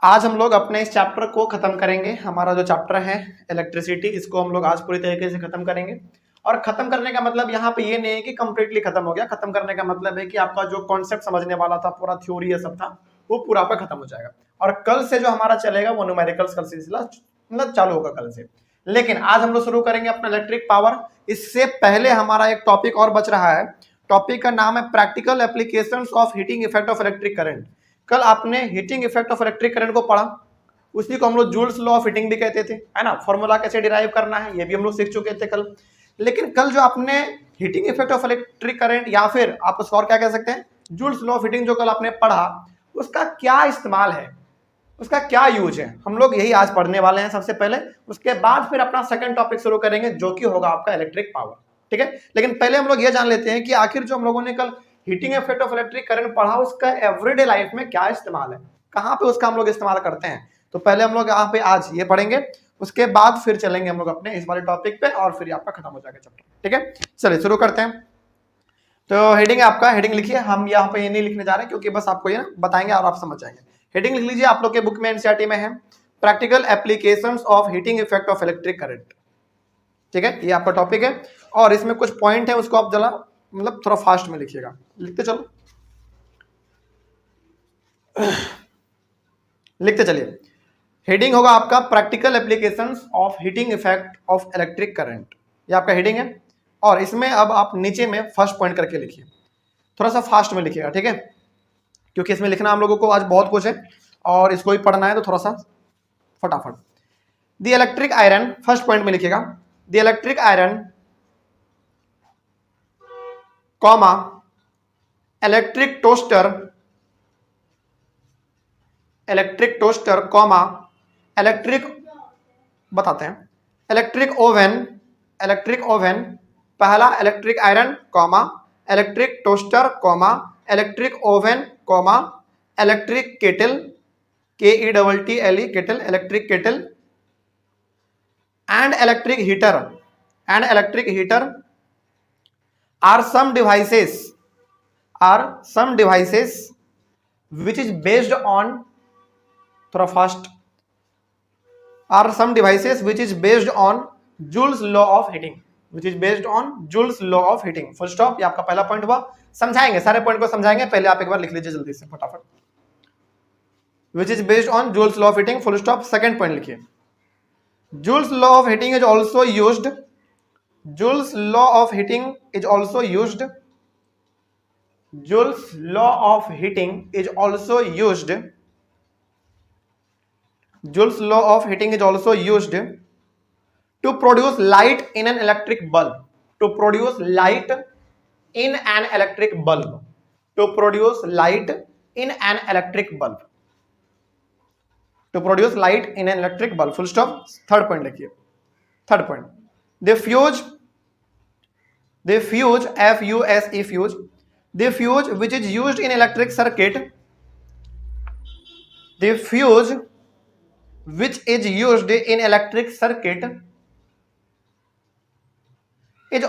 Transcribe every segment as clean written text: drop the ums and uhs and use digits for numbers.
आज हम लोग अपने इस चैप्टर को खत्म करेंगे। हमारा जो चैप्टर है इलेक्ट्रिसिटी, इसको हम लोग आज पूरी तरीके से खत्म करेंगे। और खत्म करने का मतलब यहाँ पे ये नहीं है कि कंप्लीटली खत्म हो गया। खत्म करने का मतलब है कि आपका जो कॉन्सेप्ट समझने वाला था, पूरा थ्योरी ये सब था, वो पूरा आपका खत्म हो जाएगा। और कल से जो हमारा चलेगा वो न्यूमेरिकल्स का सिलसिला मतलब चालू होगा कल से। लेकिन आज हम लोग शुरू करेंगे अपना इलेक्ट्रिक पावर। इससे पहले हमारा एक टॉपिक और बच रहा है। टॉपिक का नाम है practical applications of heating effect of electric current. कल आपने heating effect of electric current को पढ़ा, उसी को हम लोग जूल्स लॉ ऑफ हीटिंग भी कहते थे, है ना। फॉर्मूला कैसे डिराइव करना है ये भी हम लोग सीख चुके थे कल। लेकिन कल जो आपने heating effect of electric current या फिर आप उसको और क्या कह सकते हैं, जूल्स लॉ ऑफ हीटिंग, जो कल आपने पढ़ा, उसका क्या इस्तेमाल है, उसका क्या यूज है, हम लोग यही आज पढ़ने वाले हैं सबसे पहले। उसके बाद फिर अपना सेकंड टॉपिक शुरू करेंगे जो कि होगा आपका इलेक्ट्रिक पावर, ठीक है। लेकिन पहले हम लोग ये जान लेते हैं कि आखिर जो हम लोगों ने कल heating effect of electric current पढ़ा, उसका एवरीडे लाइफ में क्या इस्तेमाल है, कहां पे उसका हम लोग इस्तेमाल करते हैं। तो पहले हम लोग यहाँ पे आज ये पढ़ेंगे, उसके बाद फिर चलेंगे हम लोग अपने इस वाले टॉपिक पे और फिर आपका खत्म हो जाएगा चैप्टर, ठीक है। चलिए शुरू करते हैं। तो हेडिंग आपका, हेडिंग लिखिए। हम यहाँ पे ये नहीं लिखने जा रहे हैं क्योंकि बस आपको ये ना बताएंगे और आप समझ जाएंगे। हेडिंग लिख लीजिए, आप लोग के बुक में एनसीईआरटी में है practical applications of heating effect of electric current, ठीक है। ये आपका टॉपिक है और इसमें कुछ पॉइंट है, उसको आप जरा मतलब थोड़ा फास्ट में लिखिएगा, लिखते चलो, लिखते चलिए। हेडिंग होगा आपका practical applications of heating effect of electric current, ये आपका हेडिंग है। और इसमें अब आप नीचे में फर्स्ट पॉइंट करके लिखिए, थोड़ा सा फास्ट में लिखिएगा, ठीक है, क्योंकि इसमें लिखना हम लोगों को आज बहुत कुछ है और इसको भी पढ़ना है, तो थोड़ा सा फटाफट। The electric iron, first point में लिखिएगा, the electric iron comma electric toaster comma electric, बताते हैं, इलेक्ट्रिक ओवन, पहला electric iron comma electric toaster comma electric oven comma electric kettle, KETTLE kettle, electric kettle, and electric heater are some devices which is based on, थोड़ा fast, are some devices which is based on Joule's law of heating, full stop. ये आपका पहला point हुआ। समझाएंगे, सारे point को समझाएंगे, पहले आप एक बार लिख लीजिए जल्दी से फटाफट, which is based on Joule's law of heating, full stop. Second point लिखिए, Joule's law of heating is also used, Joule's law of heating is also used to produce light in an electric bulb, to produce light in an electric bulb, full stop। Third point लिखिए, third point, they fuse FUSE, the fuse which is used in electric circuit,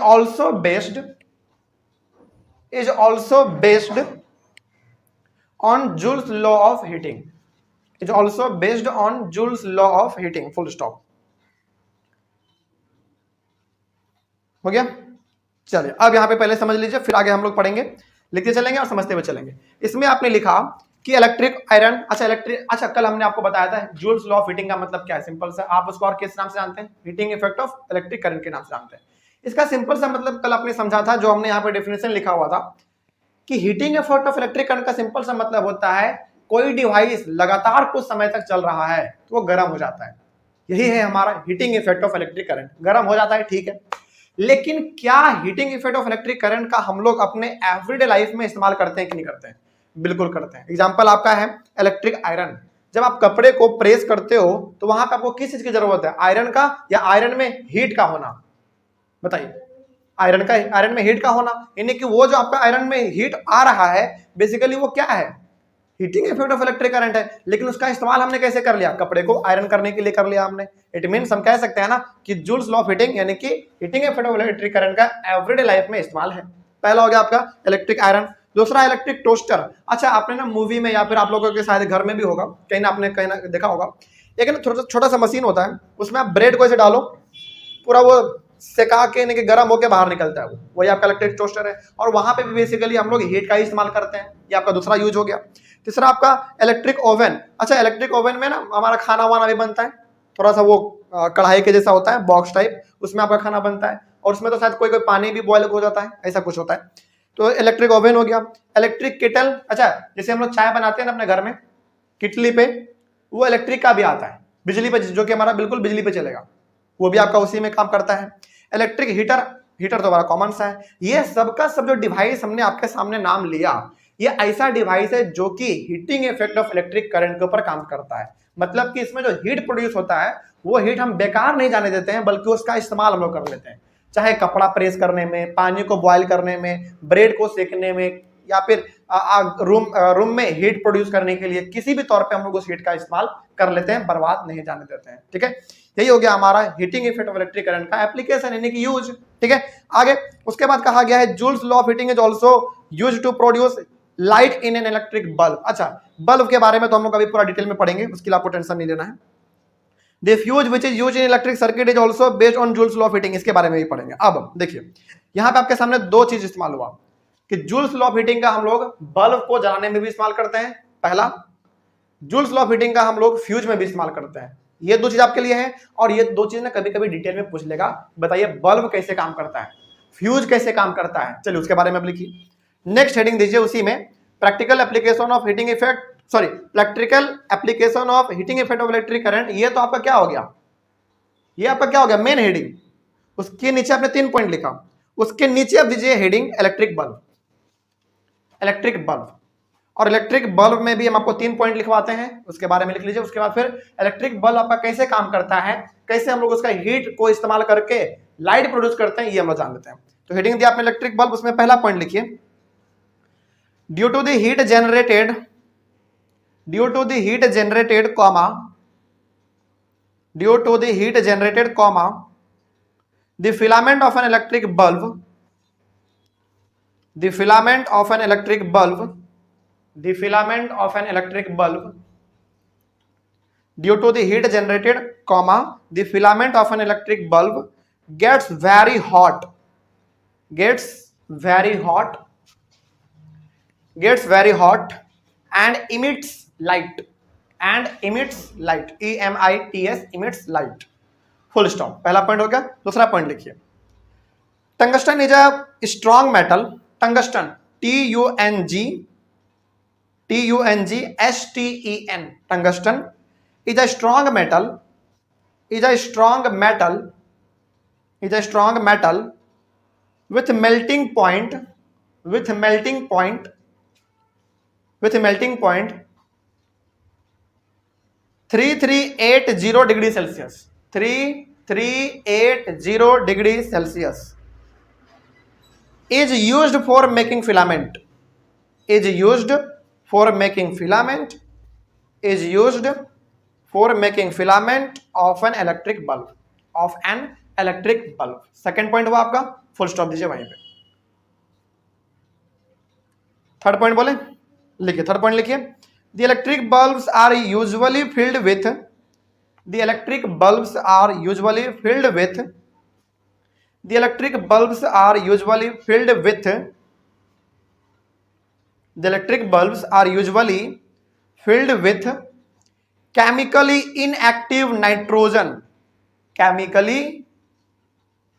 is also based on Joule's law of heating, full stop। हो गया। चलिए अब यहाँ पे पहले समझ लीजिए, फिर आगे हम लोग पढ़ेंगे, लिखते चलेंगे और समझते हुए चलेंगे। इसमें आपने लिखा कि इलेक्ट्रिक आयरन, अच्छा कल हमने आपको बताया था जूल्स लॉ ऑफ हीटिंग का मतलब क्या है, सिंपल सा, आप उसको और किस नाम से जानते हैं, heating effect of electric current के नाम से जानते हैं। इसका सिंपल सा मतलब कल आपने समझा था, जो हमने यहाँ पे डेफिनेशन लिखा हुआ था कि heating effect of electric current का सिंपल सा मतलब होता है कोई डिवाइस लगातार कुछ समय तक चल रहा है तो वो गर्म हो जाता है, यही है हमारा heating effect of electric current. गर्म हो जाता है, ठीक है, लेकिन क्या heating effect of electric current का हम लोग अपने एवरीडे लाइफ में इस्तेमाल करते हैं कि नहीं करते हैं? बिल्कुल करते हैं। एग्जांपल आपका है इलेक्ट्रिक आयरन। जब आप कपड़े को प्रेस करते हो तो वहां पे आपको किस चीज की जरूरत है, आयरन का या आयरन में हीट का होना? बताइए, आयरन में हीट का होना, यानी कि वो जो आपका आयरन में हीट आ रहा है बेसिकली वो क्या है, heating effect of electric current है। लेकिन उसका इस्तेमाल हमने कैसे कर लिया, कपड़े को आयरन करने के लिए कर लिया हमने। इट मींस हम कह सकते हैं ना कि जूल्स लॉ ऑफ हीटिंग यानी कि heating effect of electric current का एवरीडे लाइफ में इस्तेमाल है। पहला हो गया आपका इलेक्ट्रिक आयरन। दूसरा इलेक्ट्रिक टोस्टर। अच्छा, आपने ना मूवी में या फिर आप लोगों के शायद घर में भी होगा, कहीं ना आपने कहीं ना देखा होगा, एक ना छोटा सा मशीन होता है, उसमें आप ब्रेड को ऐसे डालो, पूरा वो सेका के नहीं गर्म होकर बाहर निकलता है, वही आपका इलेक्ट्रिक टोस्टर है। और वहां पे भी बेसिकली हम लोग हीट का ही इस्तेमाल करते हैं, ये आपका दूसरा यूज हो गया। तीसरा आपका इलेक्ट्रिक ओवन। अच्छा, इलेक्ट्रिक ओवन में ना हमारा खाना वाना भी बनता है, थोड़ा सा वो कढ़ाई के जैसा होता है, बॉक्स टाइप, उसमें आपका खाना बनता है, और उसमें तो शायद कोई कोई पानी भी बॉयल हो जाता है, ऐसा कुछ होता है। तो इलेक्ट्रिक ओवन हो गया। इलेक्ट्रिक केटल, अच्छा जैसे हम लोग चाय बनाते हैं ना अपने घर में किटली पे, वो इलेक्ट्रिक का भी आता है, बिजली पे, जो कि हमारा बिल्कुल बिजली पे चलेगा, वो भी आपका उसी में काम करता है। इलेक्ट्रिक हीटर, हीटर तो बड़ा कॉमन सा है। ये सबका सब जो डिवाइस हमने आपके सामने नाम लिया, ये ऐसा डिवाइस है जो कि heating effect of electric current के ऊपर काम करता है। मतलब कि इसमें जो हीट प्रोड्यूस होता है वो हीट हम बेकार नहीं जाने देते हैं, बल्कि उसका इस्तेमाल हम लोग कर लेते हैं, चाहे कपड़ा प्रेस करने में, पानी को बॉयल करने में, ब्रेड को सेकने में, या फिर रूम में हीट प्रोड्यूस करने के लिए, किसी भी तौर पे हम लोग उस हीट का इस्तेमाल कर लेते हैं, बर्बाद नहीं जाने देते हैं। ठीक है, यही हो गया हमारा heating effect of electric current का एप्लीकेशन यानी कि यूज। ठीक है, आगे उसके बाद कहा गया है Joule's law of heating is also used to produce light in an electric bulb. अच्छा, बल्ब के बारे में तो हम लोग अभी पूरा डिटेल में पढ़ेंगे, उसके लिए आपको टेंशन नहीं लेना है। The fuse which is used in electric circuit is also based on Joule's law of heating, इसके बारे में भी पढ़ेंगे। अब देखिए, यहाँ पे आपके सामने दो चीज इस्तेमाल हुआ कि जूल्स लॉ ऑफ हीटिंग का हम लोग बल्ब को जलाने में भी इस्तेमाल करते हैं, पहला। जूल्स लॉ ऑफ हीटिंग का हम लोग फ्यूज में भी इस्तेमाल करते हैं। ये दो चीज आपके लिए है, और ये दो चीज ना कभी कभी डिटेल में पूछ लेगा, बताइए बल्ब कैसे काम करता है, फ्यूज कैसे काम करता है। चलिए उसके बारे में अब लिखिए। नेक्स्ट हेडिंग दीजिए उसी में, practical application of heating effect, sorry practical application of heating effect of electric current. ये तो आपका क्या हो गया, ये आपका क्या हो गया, मेन हेडिंग। उसके नीचे आपने 3 पॉइंट लिखा, उसके नीचे आप दीजिए heading electric bulb. Electric bulb, और इलेक्ट्रिक बल्ब में भी हम आपको 3 पॉइंट लिखवाते हैं, उसके बारे में लिख लीजिए। उसके बाद फिर इलेक्ट्रिक बल्ब आपका कैसे काम करता है, कैसे हम लोग उसका हीट को इस्तेमाल करके लाइट प्रोड्यूस करते हैं, ये हम लोग जान लेते हैं। तो हेडिंग दिया आपने इलेक्ट्रिक बल्ब, उसमें पहला पॉइंट लिखिए, due to the heat generated, due to the heat generated comma, due to the heat generated comma, the filament of an electric bulb, the filament of an electric bulb, the filament of an electric bulb, due to the heat generated comma, the filament of an electric bulb gets very hot, gets very hot, gets very hot and emits light, and emits light, EMITS, emits light, full stop। पहला point हो गया। दूसरा point लिखिए, tungsten is a strong metal, tungsten TUNGSTEN, tungsten is a strong metal, is a strong metal, is a strong metal with melting point, with melting point, with melting point 3380 degree Celsius, 3380 degree Celsius is used for making filament, is used for making filament, is used for making filament of an electric bulb, of an electric bulb। Second point हुआ आपका, full stop दीजिए वहीं पे। Third point बोले, लिखिए third point लिखिए, the electric bulbs are usually filled with, the electric bulbs are usually filled with, the electric bulbs are usually filled with, the electric bulbs are usually filled with chemically inactive nitrogen, chemically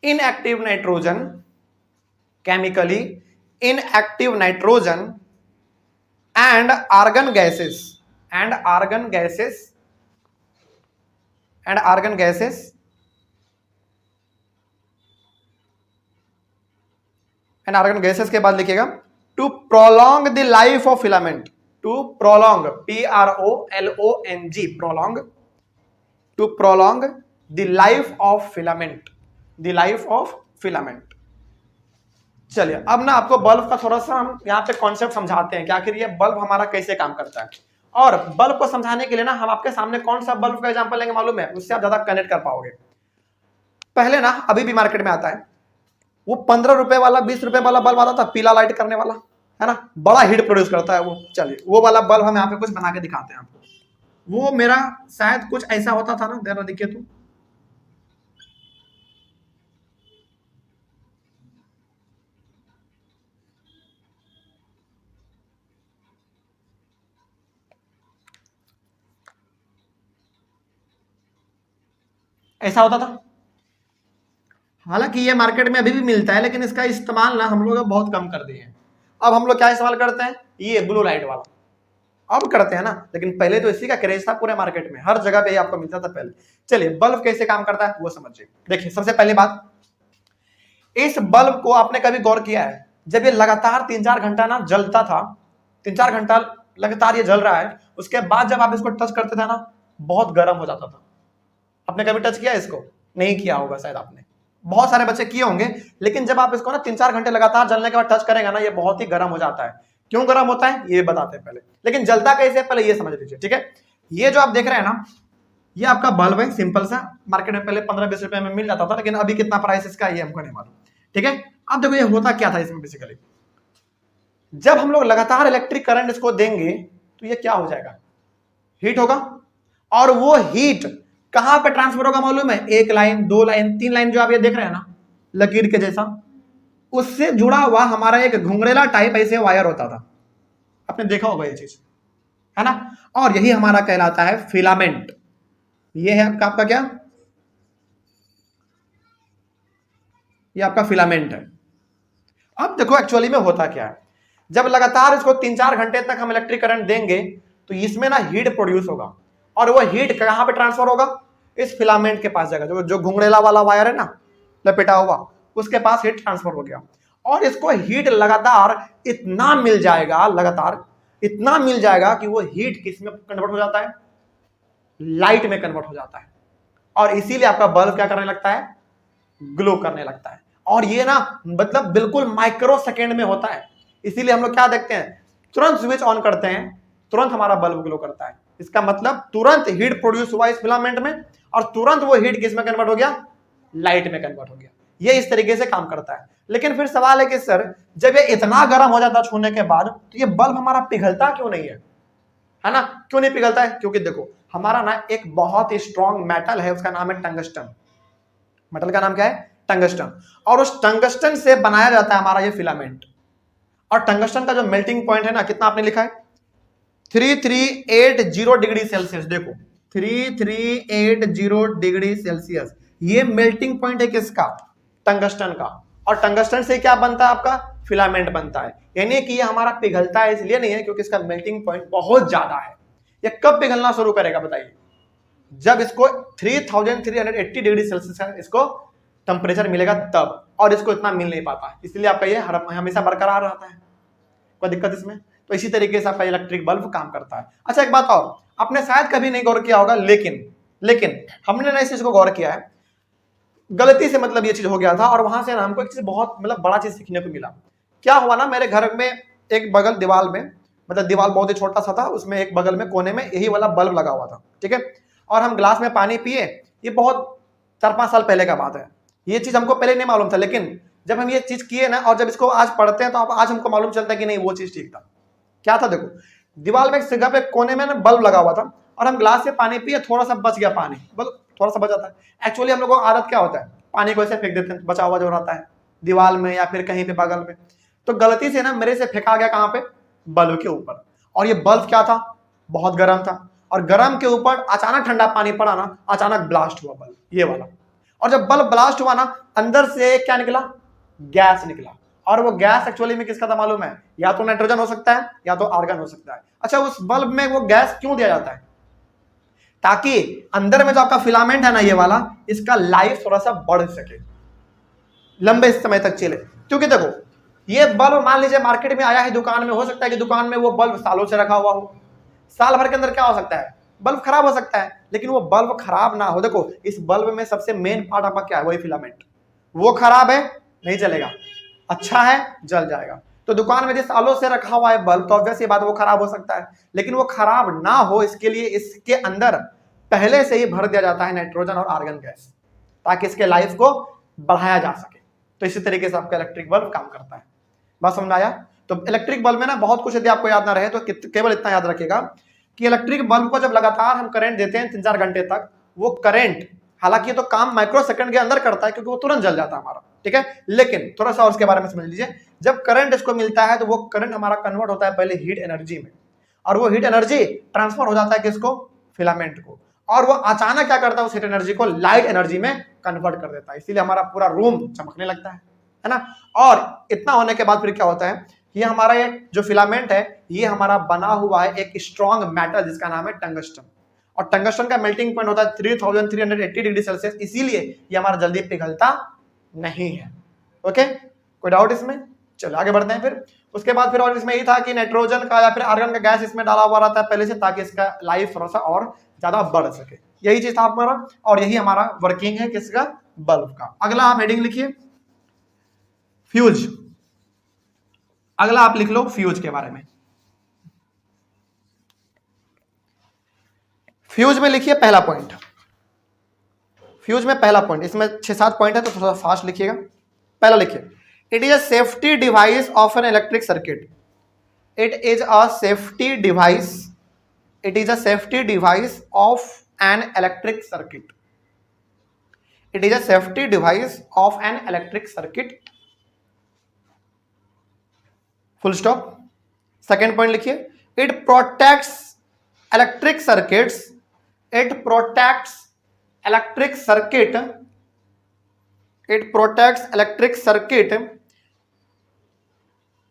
inactive nitrogen, chemically inactive nitrogen and argon gases, and argon gases, and argon gases, and argon gases के बाद लिखिएगा to prolong the life of filament, to prolong, PROLONG, prolong, to prolong the life of filament, the life of filament। चलिए अब ना आपको bulb का थोड़ा सा हम यहाँ पे कॉन्सेप्ट समझाते हैं कि आखिर ये बल्ब हमारा कैसे काम करता है। और बल्ब को समझाने के लिए ना हम आपके सामने कौन सा बल्ब का एग्जांपल लेंगे मालूम है, उससे आप ज्यादा कनेक्ट कर पाओगे। पहले ना अभी भी मार्केट में आता है वो 15 रुपए वाला 20 रुपए वाला बल्ब आता था, पीला लाइट करने वाला, है ना, बड़ा हीट प्रोड्यूस करता है वो। चलिए वो वाला बल्ब हम यहाँ पे कुछ बना के दिखाते हैं आपको। वो मेरा शायद कुछ ऐसा होता था ना, जरा देखिए तो, ऐसा होता था। हालांकि ये मार्केट में अभी भी मिलता है, लेकिन इसका इस्तेमाल ना हम लोग बहुत कम कर दिए हैं। अब हम लोग क्या इस्तेमाल करते हैं, ये ब्लू लाइट वाला अब करते हैं ना, लेकिन पहले तो इसी का क्रेज था पूरे मार्केट में, हर जगह पे आपको मिलता था पहले। चलिए बल्ब कैसे काम करता है वो समझिए। देखिए सबसे पहली बात, इस बल्ब को आपने कभी गौर किया है, जब ये लगातार 3-4 घंटा ना जलता था, 3-4 घंटा लगातार ये जल रहा है, उसके बाद जब आप इसको टच करते थे ना, बहुत गर्म हो जाता था। आपने कभी टच किया इसको? नहीं किया होगा शायद आपने, बहुत सारे बच्चे किए होंगे। लेकिन जब आप इसको ना 3-4 घंटे लगातार जलने के बाद टच करेंगे ना, ये बहुत ही गर्म हो जाता है। क्यों गर्म होता है ये बताते हैं पहले, लेकिन जलता कैसे पहले ये समझ लीजिए, ठीक है। ये जो आप देख रहे हैं ना, ये आपका बल्ब है सिंपल सा, मार्केट में पहले 15-20 रुपए में मिल जाता था, लेकिन अभी कितना प्राइस इसका ये हमको नहीं मालूम, ठीक है। अब देखो ये होता क्या था इसमें बेसिकली, जब हम लोग लगातार इलेक्ट्रिक करंट इसको देंगे तो ये क्या हो जाएगा, हीट होगा। और वो हीट कहां पे ट्रांसफर होगा मालूम है? 1 लाइन, 2 लाइन, 3 लाइन जो आप ये देख रहे हैं ना लकीर के जैसा, उससे जुड़ा हुआ हमारा एक घुंघरेला टाइप ऐसे वायर होता था, आपने देखा होगा ये चीज, है ना। और यही हमारा कहलाता है फिलामेंट। ये है आपका क्या, ये आपका फिलामेंट है। अब देखो एक्चुअली में होता क्या है, जब लगातार इसको 3-4 घंटे तक हम इलेक्ट्रिक करंट देंगे तो इसमें ना हीट प्रोड्यूस होगा, और वो हीट कहां पे ट्रांसफर होगा? इस फिलामेंट के पास जाएगा, जो घुंघरेला वाला वायर है ना लपेटा हुआ, उसके पास हीट ट्रांसफर हो गया। और इसको हीट लगातार इतना मिल जाएगा, लगातार इतना मिल जाएगा कि वो हीट किस में कन्वर्ट हो जाता है? लाइट में कन्वर्ट हो जाता है। और इसीलिए आपका बल्ब क्या करने लगता है? ग्लो करने लगता है। और ये ना मतलब बिल्कुल माइक्रो सेकेंड में होता है। इसीलिए हम लोग क्या देखते हैं, तुरंत स्विच ऑन करते हैं, तुरंत हमारा बल्ब ग्लो करता है। इसका मतलब तुरंत हीट प्रोड्यूस हुआ इस फिलामेंट में, और तुरंत वो हीट किस में कन्वर्ट हो गया? लाइट में कन्वर्ट हो गया। ये इस तरीके से काम करता है। लेकिन फिर सवाल है कि सर जब ये इतना गर्म हो जाता है छूने के बाद, तो ये बल्ब हमारा पिघलता क्यों नहीं है ना? क्यों नहीं पिघलता है? क्योंकि देखो हमारा ना एक बहुत ही स्ट्रॉन्ग मेटल है, उसका नाम है टंगस्टन। मेटल का नाम क्या है? टंगस्टन। और उस टंगस्टन से बनाया जाता है हमारा ये फिलामेंट। और टंगस्टन का जो मेल्टिंग पॉइंट है ना, कितना आपने लिखा है? 3380 डिग्री सेल्सियस। देखो 3380 डिग्री सेल्सियस, ये मेल्टिंग पॉइंट है किसका? टंगस्टन का। और टंगस्टन से क्या बनता है आपका? फिलामेंट बनता है। यानी कि ये हमारा पिघलता है इसलिए नहीं है क्योंकि इसका मेल्टिंग पॉइंट बहुत ज्यादा है। ये कब पिघलना शुरू करेगा बताइए? जब इसको 3380 डिग्री सेल्सियस इसको टेम्परेचर मिलेगा तब, और इसको इतना मिल नहीं पाता, इसलिए आपका ये हमेशा बरकरार रहता है। कोई दिक्कत इसमें? तो इसी तरीके से आपका इलेक्ट्रिक बल्ब काम करता है। अच्छा एक बात और, आपने शायद कभी नहीं गौर किया होगा, लेकिन हमने ना इस चीज को गौर किया है, गलती से मतलब ये चीज हो गया था, और वहां से ना हमको एक चीज बहुत मतलब बड़ा चीज सीखने को मिला। क्या हुआ ना, मेरे घर में एक बगल दीवार में, मतलब दीवार बहुत ही छोटा सा था, उसमें एक बगल में कोने में यही वाला बल्ब लगा हुआ था, ठीक है। और हम ग्लास में पानी पिए, ये बहुत 4-5 साल पहले का बात है। ये चीज हमको पहले नहीं मालूम था, लेकिन जब हम ये चीज किए ना, और जब इसको आज पढ़ते हैं तो अब आज हमको मालूम चलता है कि नहीं वो चीज ठीक था। क्या था? देखो दीवार में एक जगह पे कोने में ना बल्ब लगा हुआ था, और हम ग्लास से पानी पिए, थोड़ा सा बच गया पानी, बल्ब थोड़ा सा बचा था। एक्चुअली हम लोगों को आदत क्या होता है, पानी को ऐसे फेंक देते हैं, बचा हुआ जो रहता है दीवार में या फिर कहीं पे बगल में। तो गलती से ना मेरे से फेंका गया कहां पे? बल्ब के ऊपर। और ये बल्ब क्या था? बहुत गर्म था, और गर्म के ऊपर अचानक ठंडा पानी पड़ा ना, अचानक ब्लास्ट हुआ बल्ब, ये वाला। और जब बल्ब ब्लास्ट हुआ ना, अंदर से क्या निकला? गैस निकला। और वो गैस एक्चुअली में किसका था मालूम है? या तो नाइट्रोजन हो सकता है या तो आर्गन हो सकता है। अच्छा उस बल्ब में वो गैस क्यों दिया जाता है? ताकि अंदर में जो आपका फिलामेंट है ना ये वाला, इसका लाइफ थोड़ा सा बढ़ सके, लंबे समय तक चले। क्योंकि देखो ये बल्ब मान लीजिए मार्केट में आया है दुकान में, हो सकता है कि दुकान में वो बल्ब सालों से रखा हुआ हो, साल भर के अंदर क्या हो सकता है? बल्ब खराब हो सकता है। लेकिन वो बल्ब खराब ना हो, देखो इस बल्ब में सबसे मेन पार्ट आपका क्या है? वही फिलामेंट। वो खराब है नहीं चलेगा, अच्छा है जल जाएगा। तो दुकान में जिस सालों से रखा हुआ है बल्ब, तो ऑब्वियस ये बात वो खराब हो सकता है, लेकिन वो खराब ना हो इसके लिए इसके अंदर पहले से ही भर दिया जाता है नाइट्रोजन और आर्गन गैस, ताकि इसके लाइफ को बढ़ाया जा सके। तो इसी तरीके से आपका इलेक्ट्रिक बल्ब काम करता है। बात समझ में आया? तो इलेक्ट्रिक बल्ब में ना बहुत कुछ, यदि आपको याद ना रहे तो केवल इतना याद रखिएगा कि इलेक्ट्रिक बल्ब को जब लगातार हम करंट देते हैं 3-4 घंटे तक, वो करंट हालांकि तो काम माइक्रो सेकंड के अंदर करता है क्योंकि वो तुरंत जल जाता है हमारा, ठीक है, लेकिन थोड़ा सा और उसके बारे में समझ लीजिए। जब करंट इसको मिलता है तो वो करंट हमारा कन्वर्ट होता है पहले हीट एनर्जी में, और वो हीट एनर्जी ट्रांसफर हो जाता है किसको, फिलामेंट को, और वो अचानक क्या करता है उस हीट एनर्जी को लाइट एनर्जी में कन्वर्ट कर देता है, इसीलिए हमारा पूरा रूम चमकने लगता है ना। और इतना होने के बाद फिर क्या होता है, ये हमारा ये जो फिलामेंट है ये हमारा बना हुआ है एक स्ट्रॉन्ग मेटल जिसका नाम है टंगस्टन, और टंगस्टन का मेल्टिंग पॉइंट होता है 3380 डिग्री सेल्सियस, इसीलिए ये हमारा जल्दी पिघलता नहीं है। ओके, कोई डाउट इसमें? चलो आगे बढ़ते हैं। फिर उसके बाद फिर और इसमें ये था कि नाइट्रोजन का या फिर आर्गन का गैस इसमें डाला हुआ रहता है पहले से, ताकि इसका लाइफ थोड़ा सा और ज्यादा बढ़ सके, यही चीज था हमारा, और यही हमारा वर्किंग है किसका, बल्ब का। अगला आप हेडिंग लिखिए फ्यूज, अगला आप लिख लो फ्यूज के बारे में। फ्यूज में लिखिए पहला पॉइंट, फ्यूज में पहला पॉइंट, इसमें 6-7 पॉइंट है तो थोड़ा फास्ट लिखिएगा। पहला लिखिए, it is a safety device of an electric circuit, it is a safety device, it is a safety device of an electric circuit, it is a safety device of an electric circuit, full stop. Second point लिखिए, it protects electric circuits, it protects electric circuit, it protects electric circuit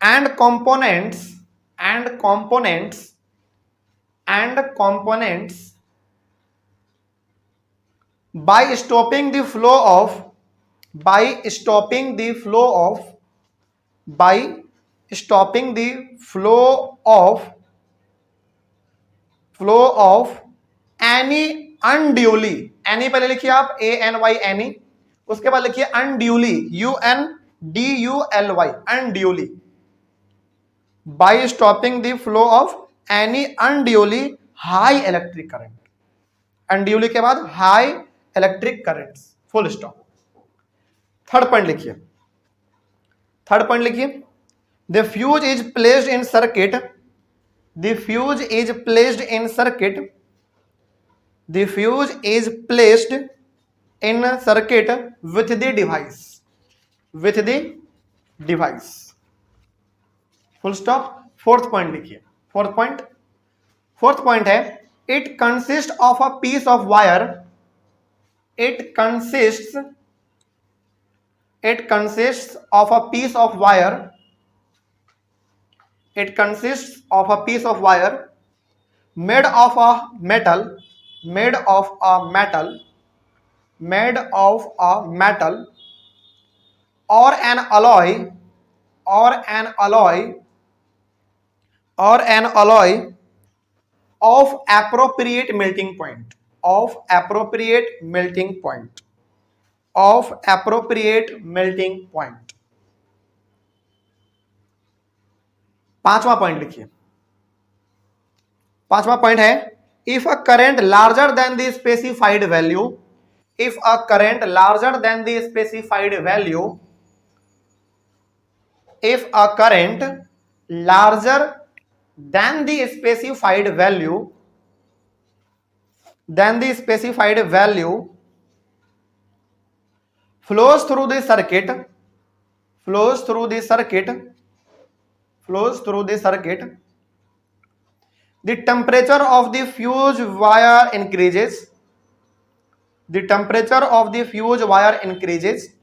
and components and components and components by stopping the flow of, by stopping the flow of, by stopping the flow of any unduly, any पहले लिखिए आप ANY any, उसके बाद लिखिए unduly UNDULY unduly, by stopping the flow of any unduly high electric current, unduly के बाद high electric currents, full stop। Third point लिखिए, third point लिखिए, the fuse is placed in circuit, the fuse is placed in circuit, the fuse is placed in circuit with the device, with the device, full stop. Fourth point लिखिए, fourth point, fourth point है, it consist of a piece of wire, it consist of a piece of wire, it consist of a piece of wire made of a metal, made of a metal, made of a metal और an alloy, or an alloy, or an alloy of appropriate melting point, of appropriate melting point, of appropriate melting point। पांचवा point लिखिए, पांचवा point है, if a current larger than the specified value, if a current larger than the specified value, if a current larger than the specified value, than the specified value flows through the circuit, flows through the circuit, flows through the circuit, the temperature of the fuse wire increases, the temperature of the fuse wire increases,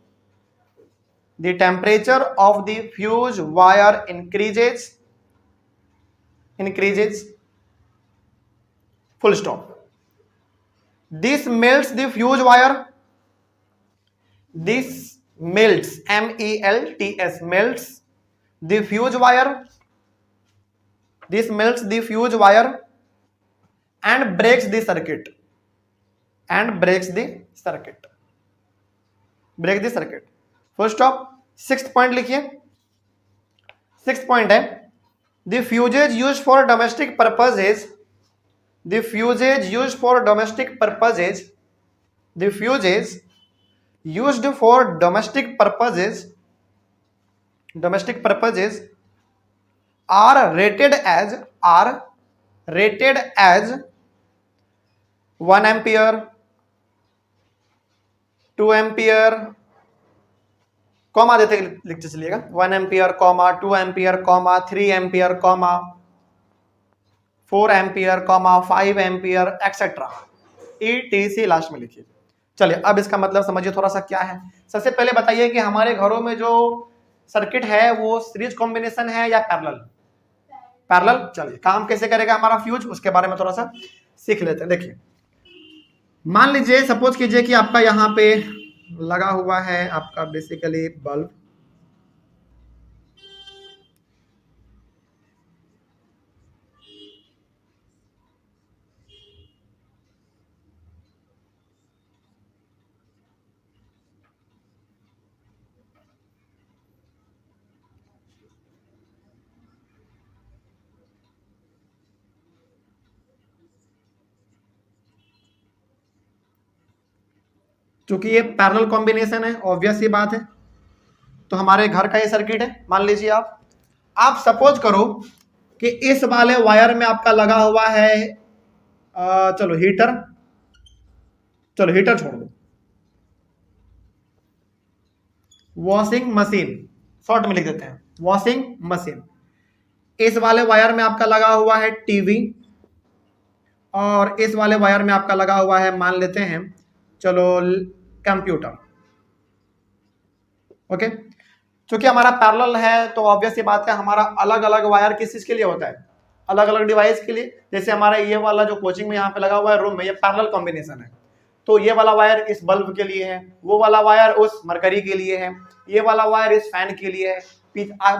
the temperature of the fuse wire increases, increases, full stop। This melts the fuse wire, this melts, MELTS, melts the fuse wire, this melts the fuse wire and breaks the circuit, and breaks the circuit, break the circuit, full stop. Sixth point लिखिए, sixth point है, the fuses used for domestic purposes, the fuses used for domestic purposes, the fuses used for domestic purposes, domestic purposes are rated as 1 ampere, 2 ampere, comma देते लिखते चलिएगा, 1 ampere comma 2 ampere comma 3 ampere comma 4 ampere comma 5 ampere etcetera, ETC last में लिखिए। चलिए अब इसका मतलब समझिए थोड़ा सा क्या है। सबसे पहले बताइए कि हमारे घरों में जो सर्किट है वो सीरीज कॉम्बिनेशन है या पैरेलल? पैरेलल। चलिए काम कैसे करेगा हमारा फ्यूज, उसके बारे में थोड़ा सा सीख लेते हैं। देखिए मान लीजिए, सपोज कीजिए कि आपका यहाँ पे लगा हुआ है आपका बेसिकली बल्ब, क्योंकि ये पैरेलल कॉम्बिनेशन है, ऑब्वियस सी बात है। तो हमारे घर का ये सर्किट है, मान लीजिए आप सपोज करो कि इस वाले वायर में आपका लगा हुआ है चलो हीटर छोड़ दो, वॉशिंग मशीन, शॉर्ट में लिख देते हैं वॉशिंग मशीन। इस वाले वायर में आपका लगा हुआ है टीवी, और इस वाले वायर में आपका लगा हुआ है मान लेते हैं चलो कंप्यूटर। ओके, क्योंकि हमारा पैरेलल है तो ऑब्वियस ये बात है हमारा अलग अलग वायर किस चीज के लिए होता है, अलग अलग डिवाइस के लिए। जैसे हमारा ये वाला जो कोचिंग में यहाँ पे लगा हुआ है रूम में, ये पैरेलल कॉम्बिनेशन है, तो ये वाला वायर इस बल्ब के लिए है, वो वाला वायर उस मरकरी के लिए है, ये वाला वायर इस फैन के लिए है,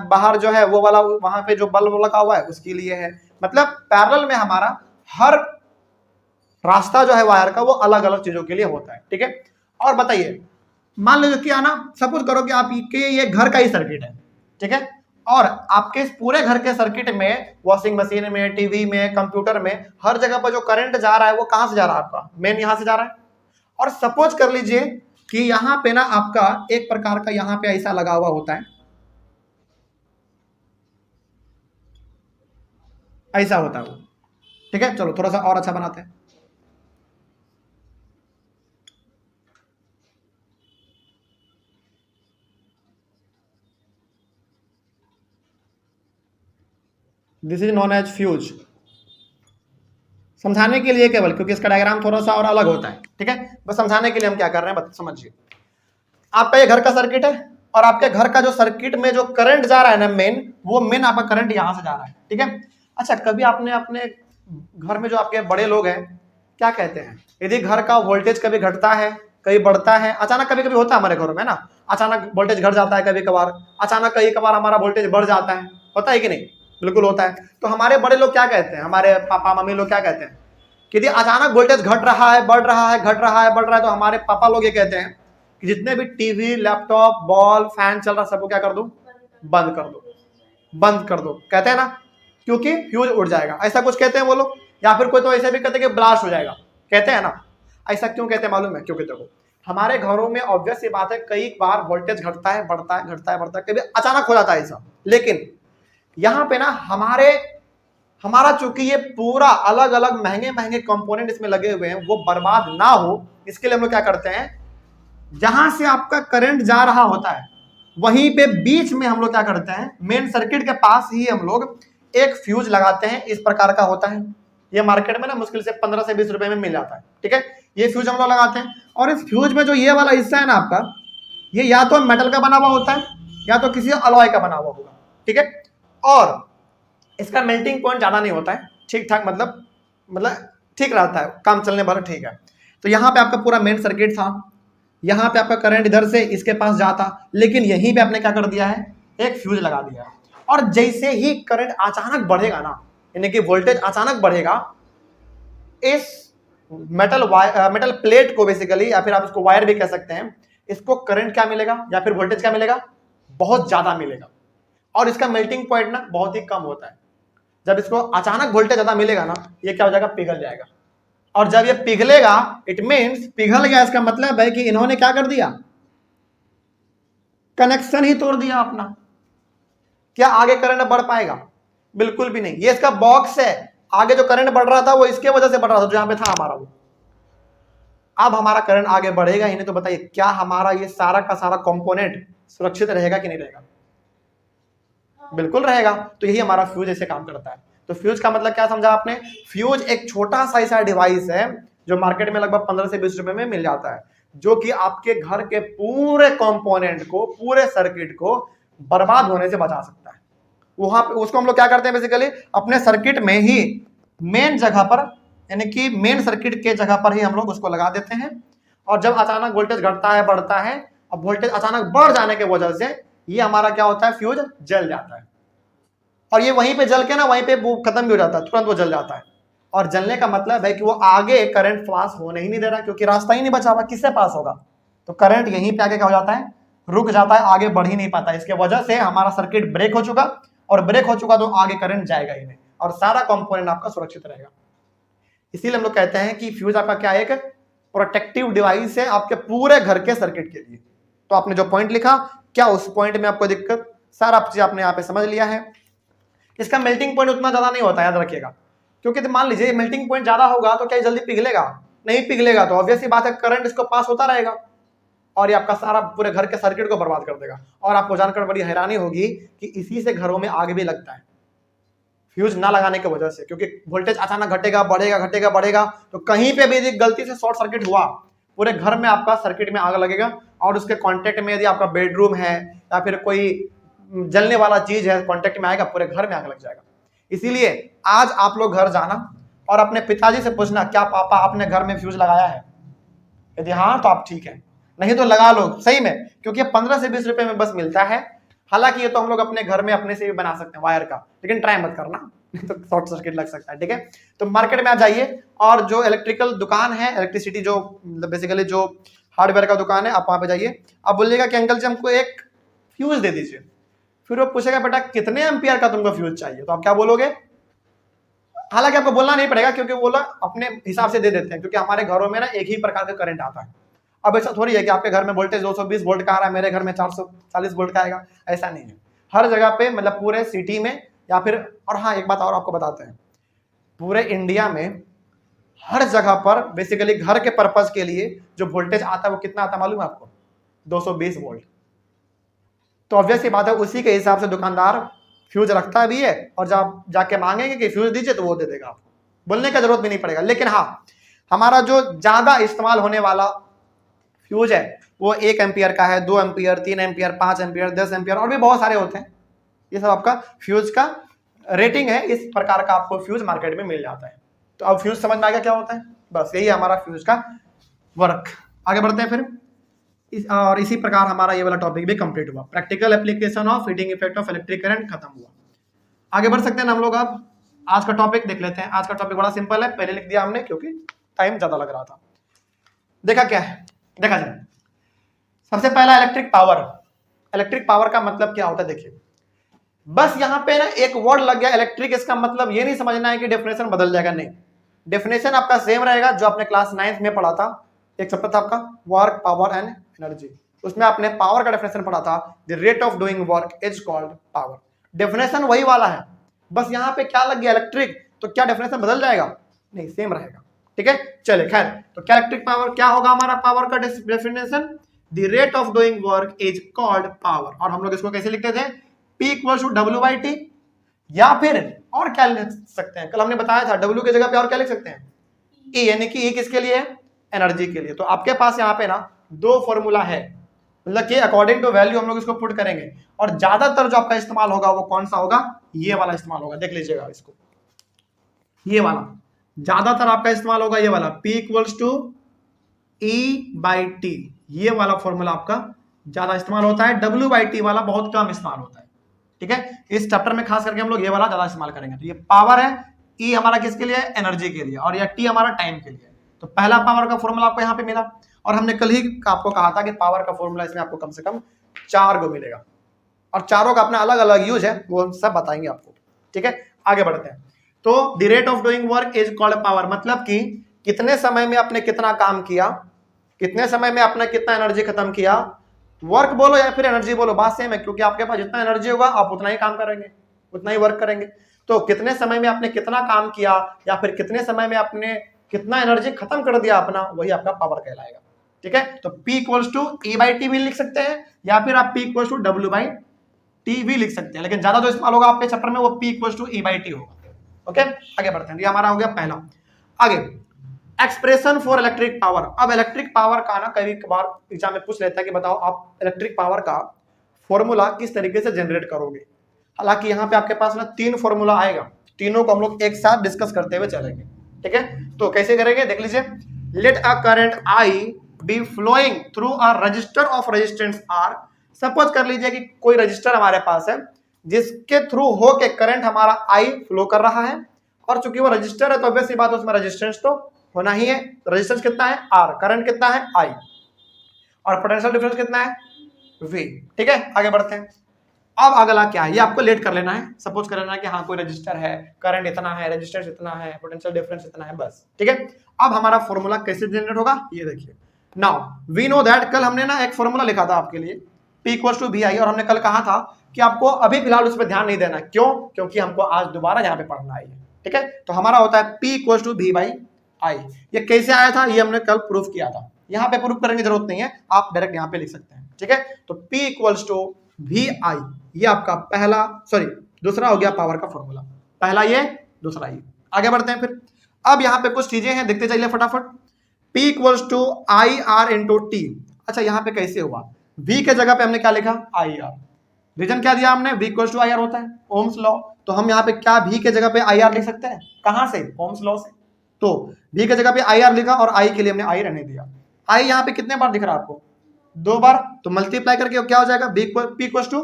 बाहर जो है वो वाला वहां पे जो बल्ब लगा हुआ है उसके लिए है। मतलब पैरेलल में हमारा हर रास्ता जो है वायर का वो अलग अलग चीजों के लिए होता है। ठीक है, और बताइए मान लीजिए कि आना सपोज करो कि आपके ये घर का ही सर्किट है, ठीक है, और आपके इस पूरे घर के सर्किट में वॉशिंग मशीन में, टीवी में, कंप्यूटर में, हर जगह पर जो करंट जा रहा है वो कहां से जा रहा है, आपका मेन यहां से जा रहा है। और सपोज कर लीजिए कि यहाँ पे ना आपका एक प्रकार का यहाँ पे ऐसा लगा हुआ होता है, ऐसा होता है वो। ठीक है, चलो थोड़ा सा और अच्छा बनाते हैं। This is known as fuse, समझाने के लिए केवल, क्योंकि इसका डायग्राम थोड़ा सा और अलग होता है। ठीक है, बस समझाने के लिए हम क्या कर रहे हैं समझिए। आपका ये घर का सर्किट है, और आपके घर का जो सर्किट में जो करंट जा रहा है ना वो मेन आपका करंट यहां से जा रहा है। ठीक है, अच्छा कभी आपने अपने घर में जो आपके बड़े लोग हैं क्या कहते हैं, यदि घर का वोल्टेज कभी घटता है कभी बढ़ता है, अचानक कभी कभी होता है हमारे घरों में ना, अचानक वोल्टेज घट जाता है, कभी कभार अचानक कई कभार हमारा वोल्टेज बढ़ जाता है, होता है कि नहीं? बिल्कुल होता है। तो हमारे बड़े लोग क्या कहते हैं, हमारे पापा मम्मी लोग क्या कहते हैं कि यदि अचानक वोल्टेज घट रहा है, बढ़ रहा है, घट रहा है, बढ़ रहा है, तो हमारे पापा लोग ये कहते हैं कि जितने भी टीवी, लैपटॉप, बॉल, फैन चल रहा सबको क्या कर दो, बंद कर दो, बंद कर दो, कहते हैं ना, क्योंकि फ्यूज उड़ जाएगा, ऐसा कुछ कहते हैं वो लोग। या फिर कोई तो ऐसे भी कहते हैं कि ब्लास्ट हो जाएगा, कहते हैं ना। ऐसा क्यों कहते हैं मालूम है? क्योंकि देखो हमारे घरों में ऑब्वियस ये बात है कई बार वोल्टेज घटता है, बढ़ता है, घटता है, बढ़ता है, कभी अचानक हो जाता है ऐसा। लेकिन यहाँ पे ना हमारा चूंकि ये पूरा अलग अलग महंगे महंगे कंपोनेंट इसमें लगे हुए हैं, वो बर्बाद ना हो इसके लिए हम लोग क्या करते हैं, जहां से आपका करंट जा रहा होता है वहीं पे बीच में हम लोग क्या करते हैं, मेन सर्किट के पास ही हम लोग एक फ्यूज लगाते हैं। इस प्रकार का होता है, ये मार्केट में ना मुश्किल से 15 से 20 रुपए में मिल जाता है। ठीक है, ये फ्यूज हम लोग लगाते हैं, और इस फ्यूज में जो ये वाला हिस्सा है ना आपका, ये या तो मेटल का बना हुआ होता है या तो किसी अलॉय का बना हुआ होगा। ठीक है, और इसका मेल्टिंग पॉइंट ज्यादा नहीं होता है, ठीक ठाक, मतलब ठीक रहता है, काम चलने भर ठीक है। तो यहाँ पे आपका पूरा मेन सर्किट था, यहाँ पे आपका करंट इधर से इसके पास जाता, लेकिन यहीं पे आपने क्या कर दिया है, एक फ्यूज लगा दिया है। और जैसे ही करंट अचानक बढ़ेगा ना, यानी कि वोल्टेज अचानक बढ़ेगा, इस मेटल प्लेट को बेसिकली, या फिर आप इसको वायर भी कह सकते हैं, इसको करंट क्या मिलेगा या फिर वोल्टेज क्या मिलेगा, बहुत ज्यादा मिलेगा। और इसका मेल्टिंग पॉइंट ना बहुत ही कम होता है। जब इसको अचानक वोल्टेज ज्यादा मिलेगा ना, ये क्या हो जाएगा, पिघल जाएगा। और जब ये पिघलेगा, इट मीन्स पिघल गया, इसका मतलब है कि इन्होंने क्या कर दिया, कनेक्शन ही तोड़ दिया अपना। क्या आगे करंट बढ़ पाएगा? बिल्कुल भी नहीं, ये इसका बॉक्स है। आगे जो करंट बढ़ रहा था वो इसके वजह से बढ़ रहा था, जो यहाँ पे था हमारा वो। अब हमारा करंट आगे बढ़ेगा ही नहीं, तो बताइए क्या हमारा ये सारा का सारा कंपोनेंट सुरक्षित रहेगा कि नहीं रहेगा? बिल्कुल रहेगा। तो यही हमारा फ्यूज ऐसे काम करता है। तो फ्यूज का मतलब क्या समझा आपने? फ्यूज एक छोटा सा ऐसा डिवाइस है जो मार्केट में लगभग 15 से 20 रुपए में मिल जाता है, जो कि आपके घर के पूरे कंपोनेंट को, पूरे सर्किट को बर्बाद होने से बचा सकता है। वहां पे उसको हम लोग क्या करते हैं, बेसिकली अपने सर्किट में ही मेन जगह पर, यानी कि मेन सर्किट के जगह पर ही हम लोग उसको लगा देते हैं। और जब अचानक वोल्टेज घटता है, बढ़ता है, अब वोल्टेज अचानक बढ़ जाने की वजह से ये हमारा क्या होता है, फ्यूज जल जाता है। और ये वहीं पे जल के ना वहीं पे वो खत्म भी हो जाता है, तुरंत वो जल जाता है। और जलने का मतलब है कि वो आगे करंट पास होने ही नहीं दे रहा, क्योंकि रास्ता ही नहीं बचा हुआ, किससे पास होगा? तो करंट यहीं पे आगे क्या हो जाता है, रुक जाता है, आगे बढ़ ही नहीं पाता। इसके वजह से हमारा सर्किट ब्रेक हो चुका, और ब्रेक हो चुका तो आगे करंट जाएगा ही नहीं, और सारा कंपोनेंट आपका सुरक्षित रहेगा। इसीलिए हम लोग कहते हैं कि फ्यूज आपका क्या है, एक प्रोटेक्टिव डिवाइस है आपके पूरे घर के सर्किट के लिए। तो आपने जो पॉइंट लिखा, क्या उस पॉइंट में आपको दिक्कत? सारा चीज आपने यहाँ पे समझ लिया है। इसका मेल्टिंग पॉइंट उतना ज्यादा नहीं होता, याद रखिएगा, क्योंकि मान लीजिए मेल्टिंग पॉइंट ज्यादा होगा तो क्या जल्दी पिघलेगा? नहीं पिघलेगा, तो ऑब्वियस सी बात है करंट इसको पास होता रहेगा और ये आपका सारा पूरे घर के सर्किट को बर्बाद कर देगा। और आपको जानकर बड़ी हैरानी होगी कि इसी से घरों में आग भी लगता है, फ्यूज ना लगाने की वजह से, क्योंकि वोल्टेज अचानक घटेगा, बढ़ेगा, घटेगा, बढ़ेगा, तो कहीं पे भी यदि गलती से शॉर्ट सर्किट हुआ, पूरे घर में आपका सर्किट में आग लगेगा। और उसके कांटेक्ट में यदि आपका बेडरूम है या फिर कोई जलने वाला चीज है कांटेक्ट में आएगा, पूरे घर में आग लग जाएगा। इसीलिए आज आप लोग घर जाना और अपने पिताजी से पूछना, क्या पापा आपने घर में फ्यूज लगाया है? यदि हाँ तो आप ठीक है, नहीं तो लगा लो सही में, क्योंकि 15 से 20 रुपए में बस मिलता है। हालांकि ये तो हम लोग अपने घर में अपने से भी बना सकते हैं वायर का, लेकिन ट्राई मत करना, तो शॉर्ट सर्किट लग सकता है। ठीक है, तो मार्केट में आप जाइए और जो इलेक्ट्रिकल दुकान है, इलेक्ट्रिसिटी जो बेसिकली जो हार्डवेयर का दुकान है, आप वहां पे जाइए, आप बोलिएगा कि अंकल जी हमको एक फ्यूज दे दीजिए। फिर वो पूछेगा बेटा कितने एम्पियर का तुमको फ्यूज चाहिए, तो आप क्या बोलोगे? हालांकि आपको बोलना नहीं पड़ेगा, क्योंकि वो लोग अपने हिसाब से दे देते हैं, क्योंकि हमारे घरों में ना एक ही प्रकार का करंट आता है। अब ऐसा थोड़ी है कि आपके घर में वोल्टेज 220 वोल्ट का आ रहा है, मेरे घर में 440 वोल्ट का आएगा, ऐसा नहीं है। हर जगह पे, मतलब पूरे सिटी में या फिर, और हाँ एक बात और आपको बताते हैं, पूरे इंडिया में हर जगह पर बेसिकली घर के पर्पज के लिए जो वोल्टेज आता है वो कितना आता है मालूम है आपको? 220 वोल्ट। तो ऑब्वियस सी बात है, उसी के हिसाब से दुकानदार फ्यूज रखता भी है, और जब जाके मांगेंगे कि फ्यूज दीजिए तो वो दे देगा, आपको बोलने का जरूरत भी नहीं पड़ेगा। लेकिन हाँ, हमारा जो ज्यादा इस्तेमाल होने वाला फ्यूज है वो 1 एम्पियर का है, 2 एम्पियर, 3 एम्पियर, 5 एम्पियर, 10 एम्पियर, और भी बहुत सारे होते हैं। ये सब आपका फ्यूज का रेटिंग है, इस प्रकार का आपको फ्यूज मार्केट में मिल जाता है। तो अब फ्यूज समझ में आ गया क्या होता है? बस यही हमारा फ्यूज का वर्क। आगे बढ़ते हैं फिर और इसी प्रकार हमारा ये वाला टॉपिक भी कंप्लीट हुआ। Practical application of heating effect of electric current खत्म हुआ। आगे बढ़ सकते हैं ना हम लोग। अब आज का टॉपिक देख लेते हैं। आज का टॉपिक बड़ा सिंपल है, पहले लिख दिया हमने क्योंकि टाइम ज्यादा लग रहा था। देखा क्या है, देखा जाए। सबसे पहला इलेक्ट्रिक पावर। इलेक्ट्रिक पावर का मतलब क्या होता है देखिए, बस यहाँ पे ना एक वर्ड लग गया इलेक्ट्रिक, इसका मतलब ये नहीं समझना है कि डेफिनेशन बदल जाएगा, नहीं, डेफिनेशन आपका सेम रहेगा जो आपने क्लास 9th में पढ़ा था। एक चैप्टर था आपका वर्क, पावर एंड एनर्जी, उसमें आपने पावर का डेफिनेशन पढ़ा था, the rate of doing work is called power. Definition वही वाला है, बस यहाँ पे क्या लग गया इलेक्ट्रिक, तो क्या डेफिनेशन बदल जाएगा? नहीं, सेम रहेगा। ठीक है, चले खैर, तो क्या इलेक्ट्रिक पावर क्या होगा हमारा पावर का definition? The rate of doing work is called power. और हम लोग इसको कैसे लिखते थे? P इक्वल टू W/T, या फिर और क्या लिख सकते हैं, कल हमने बताया था W की जगह पे और क्या लिख सकते हैं? E, यानी कि E किसके लिए है? एनर्जी के लिए। तो आपके पास यहाँ पे ना दो फॉर्मूला है, मतलब कि अकॉर्डिंग टू वैल्यू हम लोग इसको पुट करेंगे, और ज्यादातर जो आपका इस्तेमाल होगा वो कौन सा होगा? ये वाला इस्तेमाल होगा। देख लीजिएगा इसको, ये वाला ज्यादातर आपका इस्तेमाल होगा, ये वाला P इक्वल्स टू E/T, ये वाला फॉर्मूला आपका ज्यादा इस्तेमाल होता है। W/T वाला बहुत कम इस्तेमाल होता है। ठीक है, इस चैप्टर में खास करके हम लोग ये वाला ज्यादा इस्तेमाल करेंगे। तो ये पावर है, E हमारा किसके लिए? एनर्जी के लिए, और ये T हमारा टाइम के लिए। तो पहला पावर का फॉर्मूला आपको यहाँ पे मिला, और हमने कल ही आपको कहा था कि पावर का फॉर्मूला इसमें आपको कम से कम 4 को मिलेगा, और चारों का अपना अलग अलग यूज है, वो हम सब बताएंगे आपको। ठीक है, आगे बढ़ते हैं। तो the rate of doing work is called power, मतलब कि कितने समय में आपने कितना काम किया, कितने समय में आपने कितना एनर्जी खत्म किया। वर्क बोलो या फिर एनर्जी बोलो, बात सेम है, क्योंकि आपके पास जितना एनर्जी होगा आप उतना ही काम करेंगे, उतना ही वर्क करेंगे। तो कितने समय में आपने कितना काम किया या फिर कितने समय में आपने कितना एनर्जी खत्म कर दिया अपना, वही आपका पावर कहलाएगा। ठीक है, तो P equals to E by T भी लिख सकते हैं या फिर आप P equals to W by T भी लिख सकते हैं, लेकिन ज्यादा जो इस्तेमाल होगा आपके चैप्टर में वो P equals to E by T होगा। ओके, आगे बढ़ते हैं। ये हमारा हो गया पहला। आगे एक्सप्रेशन फॉर इलेक्ट्रिक पावर। अब इलेक्ट्रिक पावर का ना कभी कभार एग्जाम में पूछ लेता है कि बताओ आप इलेक्ट्रिक पावर का फॉर्मूला किस तरीके से जनरेट करोगे। हालांकि यहाँ पे आपके पास ना 3 फॉर्मूला आएगा, तीनों को हम लोग एक साथ डिस्कस करते हुए चलेंगे। ठीक है, तो कैसे करेंगे देख लीजिए। Let a current I be flowing through a resistor of resistance R. Suppose कर लीजिए कि कोई रजिस्टर हमारे पास है जिसके थ्रू होके करंट हमारा आई फ्लो कर रहा है, और चूंकि वो रजिस्टर है तो ऑब्वियस सी बात है उसमें रेजिस्टेंस तो होना ही है। रेजिस्टेंस कितना है आर, करंट कितना है आई, और पोटेंशियल डिफरेंस कितना है वी। ठीक है, आगे बढ़ते हैं। अब अगला क्या है, ये आपको लेट कर लेना है। सपोज कर लेना है कि हाँ कोई रजिस्टर है, करंट इतना है, रेजिस्टेंस इतना है, पोटेंशियल डिफरेंस इतना है, बस। ठीक है, अब हमारा फॉर्मूला कैसे जनरेट होगा ये देखिए। नाउ वी नो दैट, कल हमने ना एक फॉर्मूला लिखा था आपके लिए P इक्वल्स टू VI, और हमने कल कहा था कि आपको अभी फिलहाल उस पर ध्यान नहीं देना। क्यों? क्योंकि हमको आज दोबारा यहाँ पे पढ़ना है। ठीक है, तो हमारा होता है P equals to V by I. ये कैसे आया था ये हमने कल प्रूफ किया था, यहाँ पे प्रूफ करने की जरूरत नहीं है, आप डायरेक्ट यहाँ पे लिख सकते हैं। ठीक है, तो P इक्वल्स टू VI, ये आपका दूसरा हो गया पावर का फॉर्मूला। पहला ये, दूसरा ये। आगे बढ़ते हैं फिर। अब यहाँ पे कुछ चीजें हैं, देखते चलिए फटाफट। P equals to IR into T. अच्छा, यहाँ पे कैसे हुआ? V के जगह पे हमने क्या लिखा IR। रीजन क्या दिया हमने? V इक्वल्स टू IR होता है, ओम्स लॉ। तो हम यहाँ पे क्या V के जगह पे IR लिख सकते हैं? कहां से? ओम्स लॉ से। तो V के जगह पे IR लिखा और I के लिए हमने I रहने दिया। I यहाँ पे कितने बार दिख रहा है आपको? 2 बार, तो मल्टीप्लाई करके क्या हो जाएगा? P equals to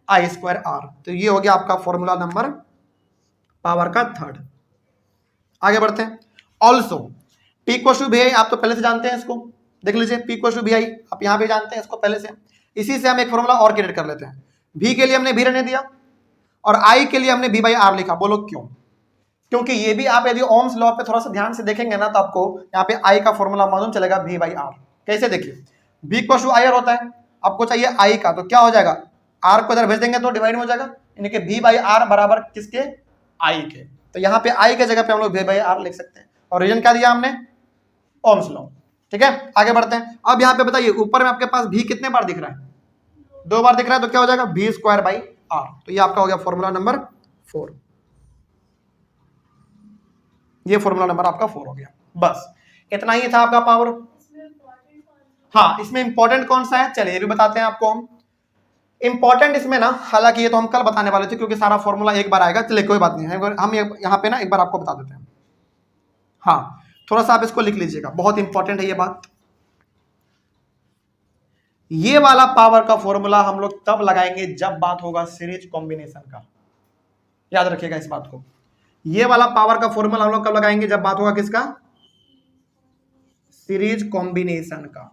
I square R। तो ये हो गया आपका फॉर्मूला नंबर पावर का 3rd। आगे बढ़ते हैं। Also P equals to VI, आप तो पहले से जानते हैं इसको, देख लीजिए। P इक्वल्स टू VI आप यहाँ पे जानते हैं इसको पहले से। इसी से हम एक फॉर्मूला और क्रिएट कर लेते हैं। V के लिए हमने V रहने दिया और I के लिए हमने V बाई R लिखा। बोलो क्यों? क्योंकि ये भी आप यदि ओम्स लॉ पे थोड़ा सा ध्यान से देखेंगे ना तो आपको यहाँ पे I का फॉर्मूला मालूम चलेगा V बाई R। कैसे? देखिए, V इक्वल्स टू IR होता है, आपको चाहिए I का, तो क्या हो जाएगा? R को इधर भेज देंगे तो डिवाइड हो जाएगा, यानी कि V बाई R बराबर किसके? I के। तो यहाँ पे I के जगह पे हम लोग V बाई R लिख सकते हैं। और रीजन क्या दिया हमने? Ohm's law. ठीक है, आगे बढ़ते हैं। अब यहाँ पे बताइए, ऊपर में आपके पास V कितने बार दिख रहा है? 2 बार दिख रहा है, तो क्या हो जाएगा? V square by R। तो ये आपका हो गया फॉर्मूला नंबर 4। ये फॉर्मूला नंबर आपका 4 हो गया। बस इतना ही था आपका पावर। हाँ, इसमें इंपॉर्टेंट कौन सा है चलिए ये भी बताते हैं आपको हम। इंपॉर्टेंट इसमें ना, हालांकि ये तो हम कल बताने वाले थे क्योंकि सारा फॉर्मूला एक बार आएगा, चलिए कोई बात नहीं है, हम यहाँ पे ना एक बार आपको बता देते हैं। हाँ, थोड़ा सा आप इसको लिख लीजिएगा, बहुत इंपॉर्टेंट है ये बात। ये वाला पावर का फॉर्मूला हम लोग तब लगाएंगे जब बात होगा सीरीज कॉम्बिनेशन का, याद रखिएगा इस बात को। ये वाला पावर का फॉर्मूला हम लोग कब लगाएंगे? जब बात होगा किसका? सीरीज कॉम्बिनेशन का।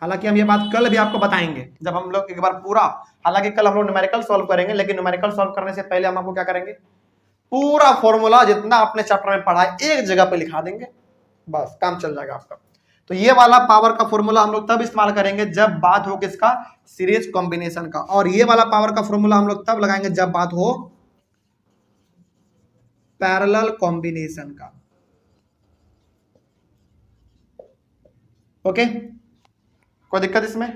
हालांकि हम ये बात कल भी आपको बताएंगे जब हम लोग एक बार पूरा, हालांकि कल हम लोग न्यूमेरिकल सॉल्व करेंगे, लेकिन न्यूमेरिकल सॉल्व करने से पहले हम आपको क्या करेंगे? पूरा फॉर्मूला जितना अपने चैप्टर में पढ़ा है एक जगह पे लिखा देंगे, बस काम चल जाएगा आपका। तो ये वाला पावर का फॉर्मूला हम लोग तब इस्तेमाल करेंगे जब बात हो किसका? सीरीज कॉम्बिनेशन का। और ये वाला पावर का फॉर्मूला हम लोग तब लगाएंगे जब बात हो पैरेलल कॉम्बिनेशन का। ओके, कोई दिक्कत इसमें?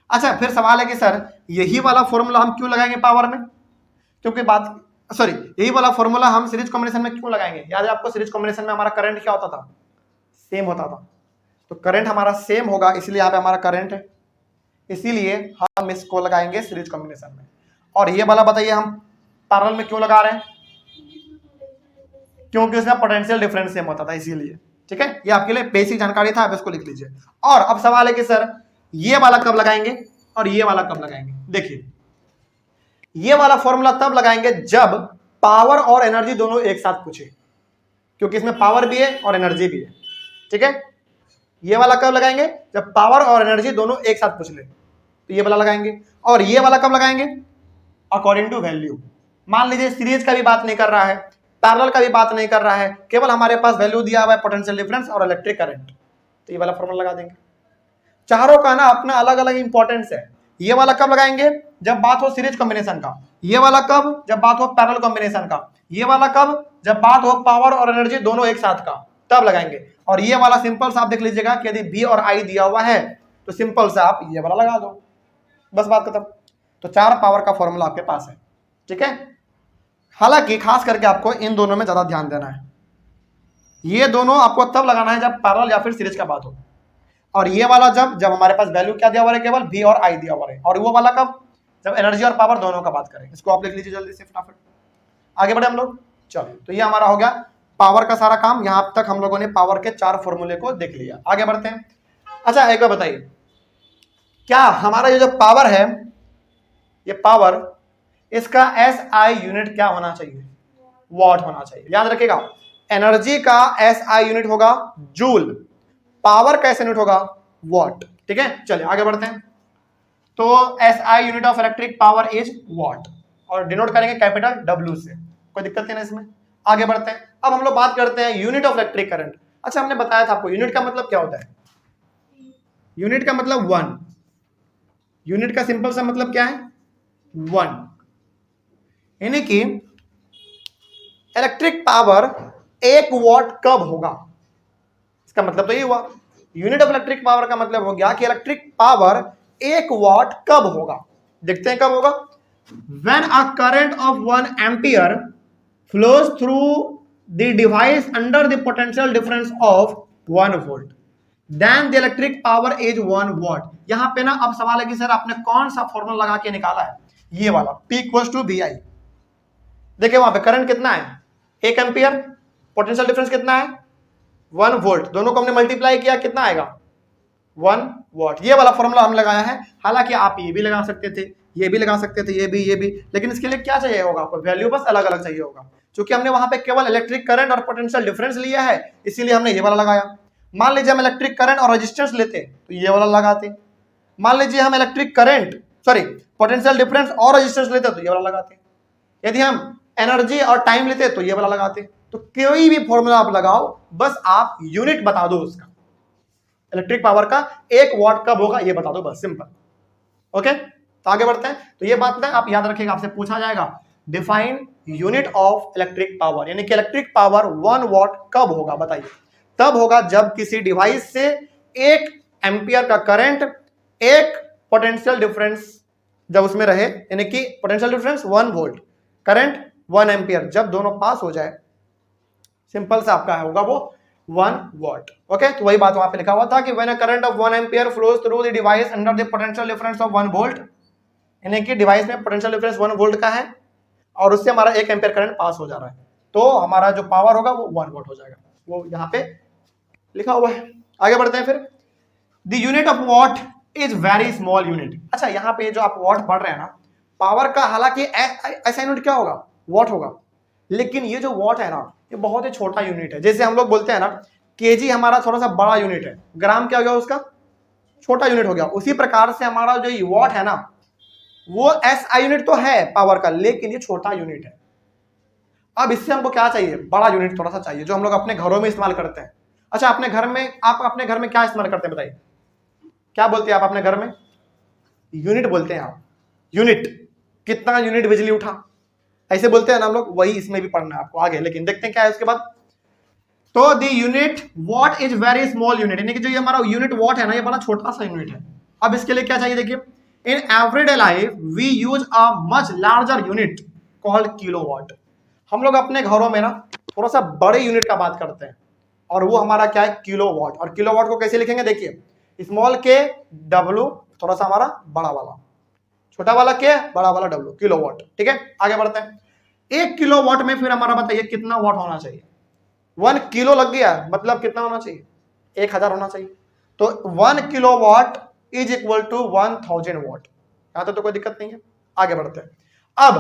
अच्छा, फिर सवाल है कि सर यही वाला फॉर्मूला हम क्यों लगाएंगे पावर में? क्योंकि यही वाला फॉर्मूला हम सीरीज कॉम्बिनेशन में क्यों लगाएंगे? याद है आपको, सीरीज कॉम्बिनेशन में हमारा करंट क्या होता था? सेम होता था। तो करंट हमारा सेम होगा, इसलिए यहाँ पे हमारा करंट है, इसीलिए हम इसको लगाएंगे सीरीज कॉम्बिनेशन में। और ये वाला बताइए हम पैरेलल में क्यों लगा रहे हैं? क्योंकि उसमें पोटेंशियल डिफरेंस सेम होता था, इसीलिए। ठीक है, ये आपके लिए बेसिक जानकारी था, आप इसको लिख लीजिए। और अब सवाल है कि सर ये वाला कब लगाएंगे और ये वाला कब लगाएंगे? देखिए, ये वाला फॉर्मूला तब लगाएंगे जब पावर और एनर्जी दोनों एक साथ पूछे, क्योंकि इसमें पावर भी है और एनर्जी भी है। ठीक है, ये वाला कब लगाएंगे? जब पावर और एनर्जी दोनों एक साथ पूछ ले, तो ये वाला लगाएंगे। और ये वाला कब लगाएंगे? According to value. मान लीजिए सीरीज का भी बात नहीं कर रहा है, पैरेलल का भी बात नहीं कर रहा है, केवल हमारे पास वैल्यू दिया हुआ है पोटेंशियल डिफरेंस और इलेक्ट्रिक करंट, तो ये वाला फॉर्मूला लगा देंगे। चारों का ना अपना अलग अलग इंपॉर्टेंस है, ये वाला कब लगाएंगे? जब बात हो सीरीज कॉम्बिनेशन का। ये वाला कब? जब बात हो पैरेलल कॉम्बिनेशन का। ये वाला कब? जब बात हो पावर और एनर्जी दोनों एक साथ का, तब लगाएंगे। और ये वाला सिंपल सा आप देख लीजिएगा कि यदि बी और आई दिया हुआ है तो सिंपल से आप ये वाला लगा दो, बस बात खत्म। तो 4 पावर का फॉर्मूला आपके पास है, ठीक है। हालांकि खास करके आपको इन दोनों में ज्यादा ध्यान देना है। ये दोनों आपको तब लगाना है जब पैरेलल या फिर सीरीज का बात हो, और ये वाला जब हमारे पास वैल्यू क्या दिया हुआ है, केवल बी और आई दिया हुआ है। और वो वाला कब? जब एनर्जी और पावर दोनों का बात करें। इसको आप लिख लीजिए जल्दी से, फटाफट आगे बढ़े हम लोग। चलिए, तो ये हमारा हो गया पावर का सारा काम। यहां तक हम लोगों ने पावर के 4 फॉर्मूले को देख लिया। आगे बढ़ते हैं। अच्छा, एक बार बताइए, क्या हमारा ये जो पावर है, ये पावर, इसका SI यूनिट क्या होना चाहिए? वॉट होना चाहिए। याद रखिएगा, एनर्जी का SI यूनिट होगा जूल, पावर का SI यूनिट होगा वॉट, ठीक है। चलिए आगे बढ़ते हैं। तो SI unit of electric power is what, और डिनोट करेंगे कैपिटल W से। कोई दिक्कत नहीं ना इसमें। आगे बढ़ते हैं। अब हम लोग बात करते हैं यूनिट ऑफ इलेक्ट्रिक करंट। अच्छा, हमने बताया था आपको यूनिट का मतलब क्या होता है। यूनिट का मतलब 1। यूनिट का सिंपल सा मतलब क्या है? 1। यानी कि इलेक्ट्रिक पावर 1 वॉट कब होगा, इसका मतलब तो ये हुआ। यूनिट ऑफ इलेक्ट्रिक पावर का मतलब हो गया कि इलेक्ट्रिक पावर 1 वॉट कब होगा। देखते हैं कब होगा। When a current of 1 ampere flows through the device under the potential difference of 1 volt, then the electric power is 1 watt. यहां पे ना अब सवाल है कि सर आपने कौन सा फॉर्मूला लगा के निकाला है? ये वाला, P इक्वल्स टू VI। देखिए वहां पे करंट कितना है? 1 एम्पियर, पोटेंशियल डिफरेंस कितना है? 1 वोल्ट। दोनों को हमने मल्टीप्लाई किया, कितना आएगा? 1 वॉट। ये वाला फॉर्मूला हम लगाया है। हालांकि आप ये भी लगा सकते थे, ये भी लगा सकते थे, ये भी, लेकिन इसके लिए क्या चाहिए होगा आपको? वैल्यू बस अलग अलग चाहिए होगा। क्योंकि हमने वहां पे केवल इलेक्ट्रिक करंट और पोटेंशियल डिफरेंस लिया है, इसीलिए हमने ये वाला लगाया। मान लीजिए हम इलेक्ट्रिक करंट और रेजिस्टेंस लेते तो ये वाला लगाते। मान लीजिए हम इलेक्ट्रिक करंट पोटेंशियल डिफरेंस और रेजिस्टेंस लेते तो ये वाला लगाते। यदि हम एनर्जी और टाइम लेते तो ये वाला लगाते। तो कोई भी फॉर्मूला आप लगाओ, बस आप यूनिट बता दो उसका। इलेक्ट्रिक पावर का 1 वॉट कब होगा ये बता दो, बस सिंपल। ओके, तो आगे बढ़ते हैं। तो ये बात ना आप याद रखिएगा, आपसे पूछा जाएगा define unit of electric power, यानी कि इलेक्ट्रिक पावर 1 वॉट कब होगा बताइए। तब होगा जब किसी डिवाइस से 1 एम्पियर का करंट, 1 पोटेंशियल डिफरेंस जब उसमें रहे, यानी कि potential difference 1 volt, current 1 ampere, जब दोनों पास हो जाए, सिंपल सा आपका होगा वो 1 वॉट। ओके, तो वही बात वहां पे लिखा हुआ था कि when a current of 1 ampere flows through the device under the potential difference of 1 volt, यानी कि डिवाइस में पोटेंशियल डिफरेंस 1 वोल्ट का है और उससे हमारा 1 एम्पियर करंट पास हो जा रहा है, तो हमारा जो पावर होगा वो 1 वॉट हो जाएगा। वो यहाँ पे लिखा हुआ है। आगे बढ़ते हैं फिर। The unit of what is very small unit. अच्छा, यहाँ पे जो आप वॉट पढ़ रहे हैं ना, पावर का हालांकि ऐसा यूनिट क्या होगा? वॉट होगा। लेकिन ये जो वॉट है ना, ये बहुत ही छोटा यूनिट है। जैसे हम लोग बोलते हैं ना केजी हमारा थोड़ा सा बड़ा यूनिट है, ग्राम क्या हो गया उसका? छोटा यूनिट हो गया। उसी प्रकार से हमारा जो ये वॉट है ना, वो SI यूनिट तो है पावर का, लेकिन ये छोटा यूनिट है। अब इससे हमको क्या चाहिए? बड़ा यूनिट थोड़ा सा चाहिए, जो हम लोग अपने घरों में इस्तेमाल करते हैं। अच्छा, अपने घर में, आप अपने घर में क्या इस्तेमाल करते हैं बताइए? क्या बोलते हैं आप अपने घर में? यूनिट बोलते हैं आप। यूनिट, कितना यूनिट बिजली उठा, ऐसे बोलते हैं ना हम लोग। वही इसमें भी पढ़ना है आपको आगे, लेकिन देखते हैं क्या है उसके बाद। तो the unit what is very small unit, यानी कि जो ये हमारा यूनिट वॉट है ना, ये बड़ा छोटा सा यूनिट है। अब इसके लिए क्या चाहिए? देखिए, in everyday life we use a much larger unit called kilowatt. हम लोग अपने घरों में ना थोड़ा सा बड़े यूनिट का बात करते हैं, और वो हमारा क्या है? किलोवाट। और किलोवाट को कैसे लिखेंगे? देखिए, स्मॉल के W, थोड़ा सा हमारा बड़ा वाला, छोटा वाला के, बड़ा वाला W, किलोवाट। ठीक है, आगे बढ़ते हैं। 1 किलोवाट में फिर हमारा बताइए कितना वाट होना चाहिए? 1 किलो लग गया, मतलब कितना होना चाहिए? 1000 होना चाहिए। तो 1 kilowatt is equal to 1000 watt. यहां तो कोई दिक्कत नहीं है। आगे बढ़ते हैं। अब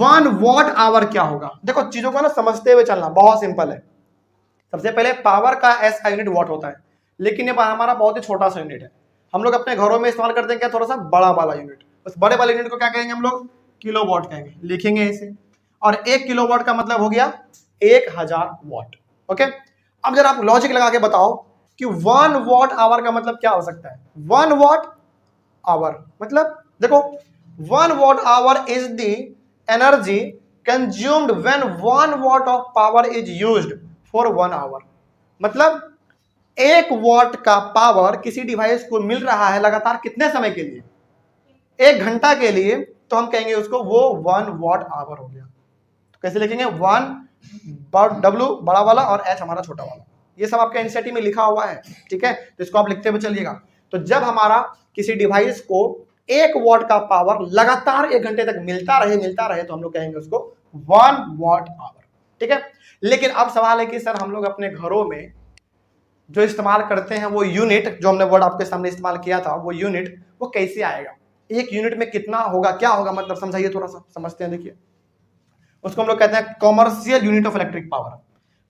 1 वॉट आवर क्या होगा? देखो, चीजों को ना समझते हुए चलना, बहुत सिंपल है। सबसे पहले पावर का SI यूनिट वॉट होता है, लेकिन ये हमारा बहुत ही छोटा सा यूनिट है। हम लोग अपने घरों में इस्तेमाल करते हैं क्या? थोड़ा सा बड़ा वाला यूनिट। उस बड़े वाले यूनिट को क्या कहेंगे हम लोग? किलोवाट कहेंगे, लिखेंगे इसे। और 1 किलोवाट का मतलब हो गया 1000 वॉट। ओके, अब जरा आप लॉजिक लगा के बताओ कि 1 वॉट आवर का मतलब क्या हो सकता है? 1 वॉट आवर मतलब देखो 1 watt hour is the energy consumed when 1 watt of power is used for 1 hour। मतलब 1 वॉट का पावर किसी डिवाइस को मिल रहा है लगातार कितने समय के लिए, 1 घंटा के लिए, तो हम कहेंगे उसको वो 1 वॉट आवर हो गया। तो कैसे लिखेंगे, 1 W बड़ा वाला और H हमारा छोटा वाला। ये सब आपके एनसीईआरटी में लिखा हुआ है, ठीक है, तो इसको आप लिखते हुए चलिएगा। तो जब हमारा किसी डिवाइस को 1 वॉट का पावर लगातार 1 घंटे तक मिलता रहे तो हम लोग कहेंगे उसको 1 वॉट आवर, ठीक है। लेकिन अब सवाल है कि सर हम लोग अपने घरों में जो इस्तेमाल करते हैं वो यूनिट, जो हमने वर्ड आपके सामने इस्तेमाल किया था, वो यूनिट वो कैसे आएगा, 1 यूनिट में कितना होगा, क्या होगा, मतलब समझाइए, थोड़ा सा समझते हैं। देखिए उसको हम लोग कहते हैं commercial unit of electric power.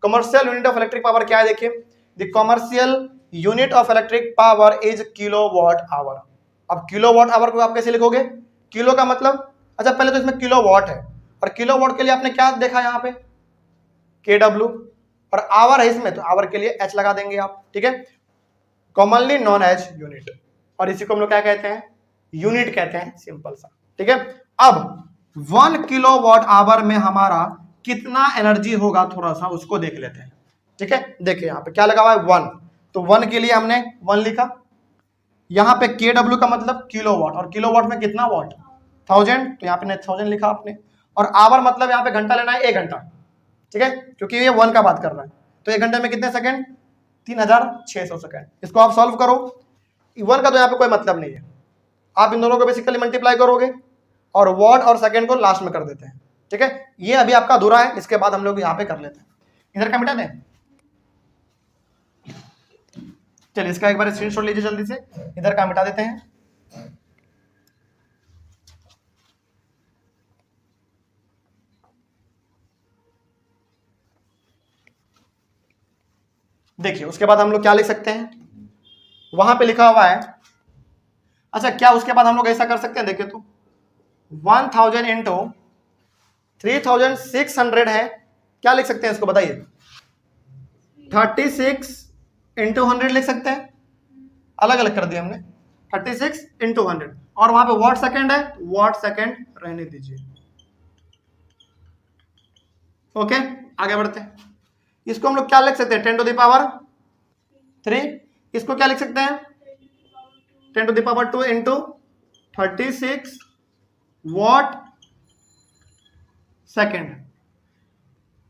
Commercial unit of electric power क्या है, देखिए the commercial unit of electric power is kilowatt hour. अब किलोवाट आवर को आप कैसे लिखोगे, किलो का मतलब, अच्छा पहले तो इसमें किलोवाट है और किलोवाट के लिए आपने क्या देखा यहाँ पे KW, और आवर है इसमें तो आवर के लिए H लगा देंगे आप, ठीक है, कॉमनली नॉन एज यूनिट, और इसी को हम लोग क्या कहते हैं, यूनिट कहते हैं, सिंपल सा, ठीक है। अब 1 किलोवाट आवर में हमारा कितना एनर्जी होगा, थोड़ा सा उसको देख लेते हैं, ठीक है। देखिए यहाँ पे क्या लगा हुआ है 1, तो 1 के लिए हमने 1 लिखा, यहाँ पे KW का मतलब किलोवाट, और किलोवाट में कितना वाट, 1000, तो यहाँ पे 1000 लिखा आपने, और आवर मतलब यहाँ पे घंटा लेना है, 1 घंटा, ठीक है, क्योंकि ये 1 का बात कर रहा है, तो 1 घंटे में कितने सेकंड, 3600 सेकंड। इसको आप सॉल्व करो, 1 का तो यहाँ पे कोई मतलब नहीं है, आप इन दोनों को बेसिकली मल्टीप्लाई करोगे और वॉट और सेकंड को लास्ट में कर देते हैं, ठीक है। ये अभी आपका अधूरा है, इसके बाद हम लोग यहाँ पे कर लेते हैं। इधर का मिटा दें, चलिए इसका एक बार स्क्रीनशॉट लीजिए जल्दी से, इधर का मिटा देते हैं। देखिए उसके बाद हम लोग क्या लिख सकते हैं, वहां पे लिखा हुआ है, अच्छा क्या उसके बाद हम लोग ऐसा कर सकते हैं, देखिए तो 1000 इंटू 3600 है, क्या लिख सकते हैं इसको बताइए, 36 इंटू 100 लिख सकते हैं, अलग अलग कर दिया हमने, 36 इंटू 100, और वहां पे वॉट सेकंड है, वॉट सेकंड रहने दीजिए, ओके। आगे बढ़ते हैं, इसको हम लोग क्या लिख सकते हैं, 10 टू द पावर 3, इसको क्या लिख सकते हैं, 10 to the power 2 into 36 watt second,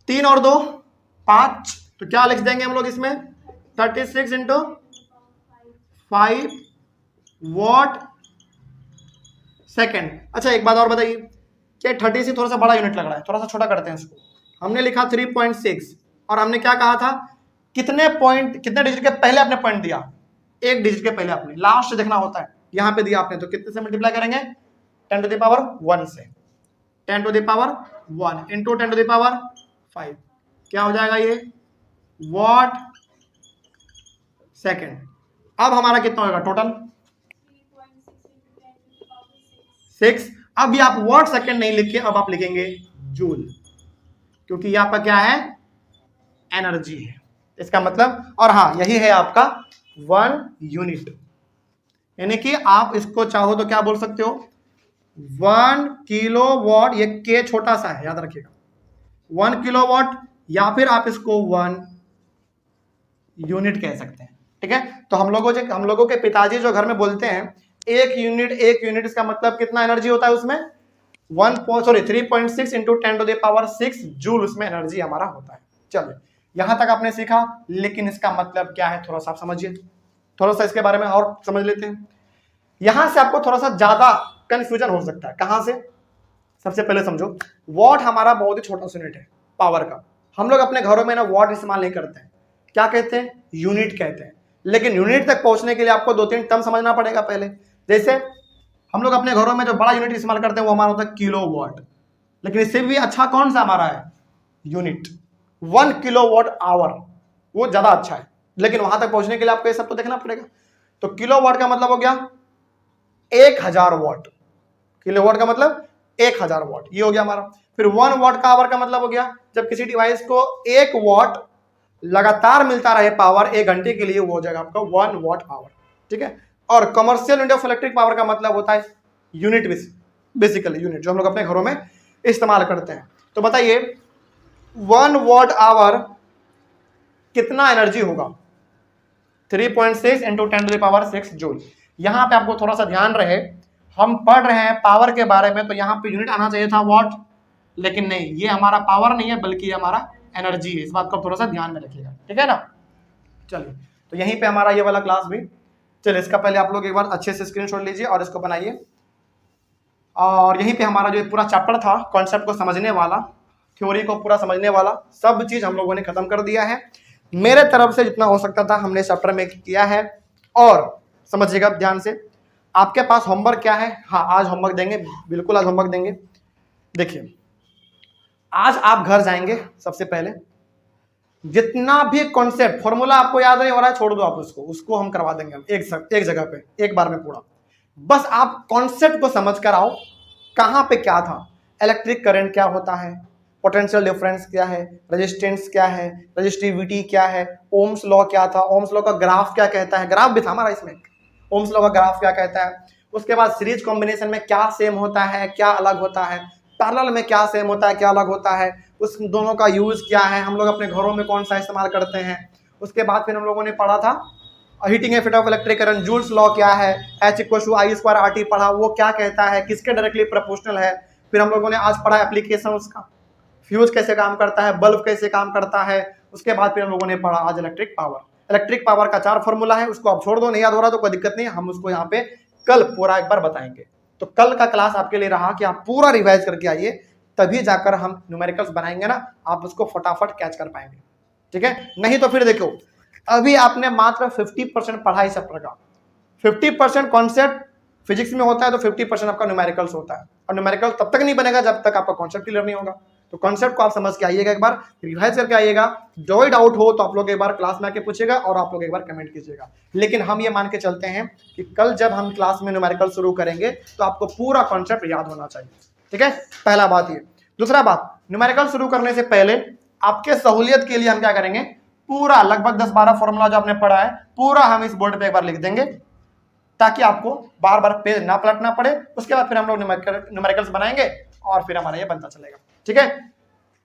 3 और 2 5, तो क्या लिख देंगे हम लोग इसमें, 36 इंटू 5 वॉट सेकेंड। अच्छा एक बात और बताइए, क्या 30 से थोड़ा सा बड़ा यूनिट लग रहा है, थोड़ा सा छोटा करते हैं इसको, हमने लिखा 3.6, और हमने क्या कहा था, कितने पॉइंट, कितने डिजिट के पहले आपने पॉइंट दिया, 1 डिजिट के पहले आपने, लास्ट देखना होता है, यहाँ पे दिया आपने, तो कितने से मल्टीप्लाई करेंगे, 10 टू द पावर 1 से, 10 to the power 1 into 10 to the power 5, क्या हो जाएगा ये, वॉट सेकेंड। अब हमारा कितना होगा टोटल 6, अब ये आप वॉट सेकेंड नहीं लिखे, अब आप लिखेंगे जूल, क्योंकि ये आपका क्या है, एनर्जी है, इसका मतलब, और हाँ यही है आपका 1 यूनिट, यानी कि आप इसको चाहो तो क्या बोल सकते हो, 1 किलोवाट, ये के छोटा सा है याद रखिएगा, 1 किलोवाट, या फिर आप इसको 1 यूनिट कह सकते हैं, ठीक है। तो हम लोगों के पिताजी जो घर में बोलते हैं 1 यूनिट, इसका मतलब कितना एनर्जी होता है उसमें, 3.6 into 10 to the power 6 joule उसमें एनर्जी हमारा होता है। चलिए यहां तक आपने सीखा, लेकिन इसका मतलब क्या है थोड़ा सा आप समझिए, थोड़ा सा इसके बारे में और समझ लेते हैं। यहां से आपको थोड़ा सा ज्यादा कंफ्यूजन हो सकता है, कहां से, सबसे पहले समझो, वॉट हमारा बहुत ही छोटा यूनिट है पावर का, हम लोग अपने घरों में ना वॉट इस्तेमाल नहीं करते हैं, क्या कहते हैं, यूनिट कहते हैं। लेकिन यूनिट तक पहुंचने के लिए आपको 2-3 टर्म समझना पड़ेगा पहले, जैसे हम लोग अपने घरों में जो बड़ा यूनिट इस्तेमाल करते हैं वो हमारा होता है किलोवाट, लेकिन इससे भी अच्छा कौन सा हमारा है, यूनिट, 1 किलोवाट आवर, वो ज्यादा अच्छा है, लेकिन वहां तक पहुंचने के लिए आपको ये सब तो देखना पड़ेगा। तो किलोवाट का मतलब हो गया 1000 वाट, किलोवाट का मतलब 1000 वाट, ये हो गया हमारा। फिर 1 वाट का आवर का मतलब हो गया जब किसी डिवाइस को 1 वाट लगातार मिलता रहे पावर 1 घंटे के लिए, वो हो जाएगा आपका 1 वाट आवर, ठीक है। और commercial unit of electric power का मतलब होता है यूनिट, बेसिकली यूनिट जो हम लोग अपने घरों में इस्तेमाल करते हैं। तो बताइए 1 वॉट आवर कितना एनर्जी होगा? 3.6 इंटू 10⁻6 जूल। यहां पे आपको थोड़ा सा ध्यान रहे, हम पढ़ रहे हैं पावर के बारे में, तो यहां पे यूनिट आना चाहिए था वॉट, लेकिन नहीं, ये हमारा पावर नहीं है बल्कि ये हमारा एनर्जी है। इस बात को थोड़ा सा ध्यान में रखिएगा, ठीक है ना। चलिए, तो यहीं पे हमारा ये वाला क्लास भी, चलिए इसका पहले आप लोग एक बार अच्छे से स्क्रीनशॉट लीजिए और इसको बनाइए। और यहीं पे हमारा जो पूरा चैप्टर था, कॉन्सेप्ट को समझने वाला, थ्योरी को पूरा समझने वाला, सब चीज हम लोगों ने खत्म कर दिया है। मेरे तरफ से जितना हो सकता था हमने चैप्टर में किया है। और समझिएगा ध्यान से, आपके पास होमवर्क क्या है? हाँ, आज होमवर्क देंगे, बिल्कुल आज होमवर्क देंगे। देखिए, आज आप घर जाएंगे, सबसे पहले जितना भी कॉन्सेप्ट फॉर्मूला आपको याद नहीं हो रहा है, छोड़ दो आप उसको हम करवा देंगे हम एक जगह पे एक बार में पूरा। बस आप कॉन्सेप्ट को समझ कर आओ, कहां पे क्या था, इलेक्ट्रिक करंट क्या होता है, पोटेंशियल डिफरेंस क्या है, रेजिस्टेंस क्या है, रेजिस्टिविटी क्या है, ओम्स लॉ क्या था, ओम्स लॉ का ग्राफ क्या कहता है, ग्राफ भी था हमारा इसमें, ओम्स लॉ का ग्राफ क्या कहता है। उसके बाद सीरीज कॉम्बिनेशन में क्या सेम होता है, क्या अलग होता है, पैरेलल में क्या सेम होता है, क्या अलग होता है, उस दोनों का यूज क्या है, हम लोग अपने घरों में कौन सा इस्तेमाल करते हैं। उसके बाद फिर हम लोगों ने पढ़ा था heating effect of electric current, joules law क्या है, H=I²RT पढ़ा, वो क्या कहता है, किसके डायरेक्टली प्रोपोर्शनल है। फिर हम लोगों ने आज पढ़ा एप्लीकेशन उसका, फ्यूज कैसे काम करता है, बल्ब कैसे काम करता है। उसके बाद फिर हम लोगों ने पढ़ा आज इलेक्ट्रिक पावर का 4 फॉर्मूला है, उसको आप छोड़ दो, नहीं याद हो रहा तो कोई दिक्कत नहीं, हम उसको यहाँ पे कल पूरा एक बार बताएंगे। तो कल का क्लास आपके लिए रहा कि आप पूरा रिवाइज करके आइए, तभी जाकर हम न्यूमेरिकल्स बनाएंगे ना, आप उसको फटाफट कैच कर पाएंगे, ठीक है। नहीं तो फिर देखो, अभी आपने मात्र 50% पढ़ा इस चैप्टर का, 50% कॉन्सेप्ट फिजिक्स में होता है, तो 50% आपका न्यूमेरिकल्स होता है। और न्यूमेरिकल तब तक नहीं बनेगा जब तक आपका कॉन्सेप्ट क्लियर नहीं होगा। तो कॉन्सेप्ट को आप समझ के आइएगा, एक बार रिवाइज करके आइएगा। जो डाउट हो तो आप लोग एक बार क्लास में आके पूछेगा और आप लोग एक बार कमेंट कीजिएगा। लेकिन हम ये मान के चलते हैं कि कल जब हम क्लास में न्यूमेरिकल शुरू करेंगे तो आपको पूरा कॉन्सेप्ट याद होना चाहिए, ठीक है। पहला बात ये। दूसरा बात, न्यूमेरिकल शुरू करने से पहले आपके सहूलियत के लिए हम क्या करेंगे, पूरा लगभग 10-12 फॉर्मूला जो आपने पढ़ा है पूरा हम इस बोर्ड पे एक बार लिख देंगे, ताकि आपको बार बार पेज ना पलटना पड़े। उसके बाद फिर हम लोग न्यूमेरिकल्स बनाएंगे और फिर हमारा ये बनता चलेगा, ठीक है।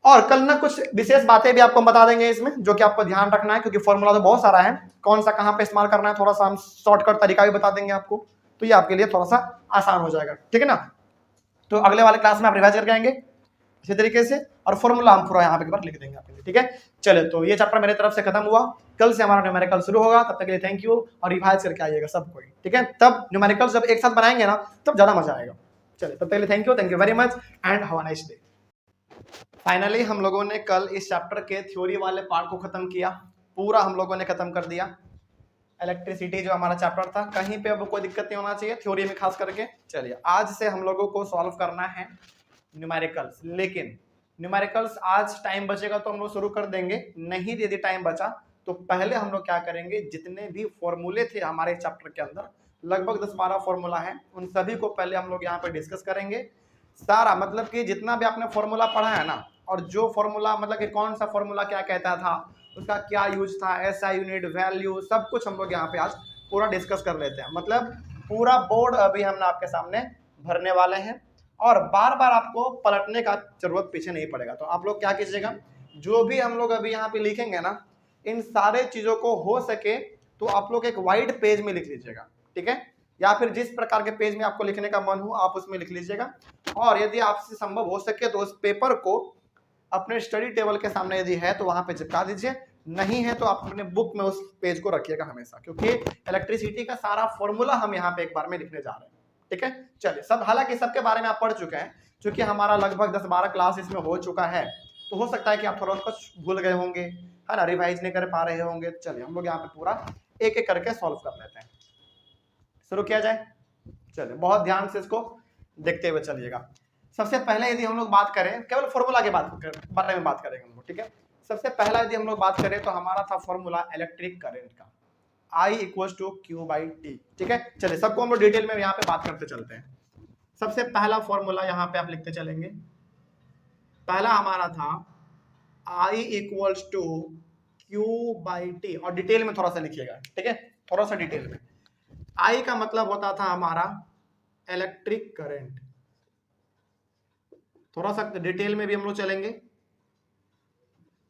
और कल ना कुछ विशेष बातें भी आपको बता देंगे इसमें, जो कि आपको ध्यान रखना है, क्योंकि फॉर्मूला तो बहुत सारा है, कौन सा कहां पे इस्तेमाल करना है, थोड़ा सा हम शॉर्टकट तरीका भी बता देंगे आपको, तो ये आपके लिए थोड़ा सा आसान हो जाएगा, ठीक है ना। तो अगले वाले क्लास में आप रिवाइज करके आएंगे इसी तरीके से, और फॉर्मूला हम पूरा यहाँ पे एक बार लिख देंगे आपके लिए, ठीक है। चलिए, तो ये चैप्टर मेरे तरफ से खत्म हुआ, कल से हमारा न्यूमेरिकल शुरू होगा। तब तक के लिए थैंक यू, और रिवाइज करके आइएगा सब कोई, ठीक है। तब न्यूमेरिकल जब एक साथ बनाएंगे ना, तब ज्यादा मजा आएगा। चलिए, तब तक के लिए thank you very much and have a nice day. Finally हम लोगों ने कल इस चैप्टर के थ्योरी वाले पार्ट को खत्म किया, पूरा हम लोगों ने खत्म कर दिया। इलेक्ट्रिसिटी जो हमारा चैप्टर था, कहीं पे अब कोई दिक्कत नहीं होना चाहिए थ्योरी में खास करके। चलिए, आज से हम लोगों को सॉल्व करना है न्यूमेरिकल्स, लेकिन न्यूमेरिकल्स आज टाइम बचेगा तो हम लोग शुरू कर देंगे, नहीं यदि टाइम बचा तो पहले हम लोग क्या करेंगे, जितने भी फॉर्मूले थे हमारे चैप्टर के अंदर, लगभग 10-12 फॉर्मूला है, उन सभी को पहले हम लोग यहाँ पे डिस्कस करेंगे। सारा मतलब कि जितना भी आपने फॉर्मूला पढ़ा है ना, और जो फॉर्मूला मतलब कि कौन सा फॉर्मूला क्या कहता था, उसका क्या यूज था, ऐसा यूनिट वैल्यू, सब कुछ हम लोग यहाँ पे आज पूरा डिस्कस कर लेते हैं। मतलब पूरा बोर्ड अभी हम आपके सामने भरने वाले हैं, और बार बार आपको पलटने का जरूरत पीछे नहीं पड़ेगा। तो आप लोग क्या कीजिएगा, जो भी हम लोग अभी यहाँ पे लिखेंगे ना, इन सारे चीजों को हो सके तो आप लोग एक वाइट पेज में लिख लीजिएगा, ठीक है, या फिर जिस प्रकार के पेज में आपको लिखने का मन हो आप उसमें लिख लीजिएगा। और यदि आपसे संभव हो सके तो उस पेपर को अपने स्टडी टेबल के सामने यदि है तो वहां पे चिपका दीजिए, नहीं है तो आप अपने बुक में उस पेज को रखिएगा हमेशा, क्योंकि इलेक्ट्रिसिटी का सारा फॉर्मूला हम यहाँ पे एक बार में लिखने जा रहे हैं, ठीक है। चलिए, सब हालांकि सबके बारे में आप पढ़ चुके हैं, क्योंकि हमारा लगभग 10-12 क्लास इसमें हो चुका है, तो हो सकता है कि आप थोड़ा कुछ भूल गए होंगे, है ना, रिवाइज नहीं कर पा रहे होंगे। चलिए, हम लोग यहाँ पे पूरा एक एक करके सॉल्व कर लेते हैं, शुरू किया जाए। चलिए, बहुत ध्यान से इसको देखते हुए चलिएगा। सबसे पहले यदि हम लोग बात करें, केवल फॉर्मूला के बारे में बात करेंगे हम लोग, ठीक है। सबसे पहला यदि हम लोग बात करें तो हमारा था फॉर्मूला इलेक्ट्रिक करंट का, I=Q/T, ठीक है। चलिए, सबको हम लोग डिटेल में यहाँ पे बात करते चलते हैं। सबसे पहला फॉर्मूला यहाँ पे आप लिखते चलेंगे, पहला हमारा था I=Q/T, और डिटेल में थोड़ा सा लिखिएगा, ठीक है, थोड़ा सा डिटेल में। I का मतलब होता था हमारा इलेक्ट्रिक करंट, थोड़ा सा डिटेल में भी हम लोग चलेंगे।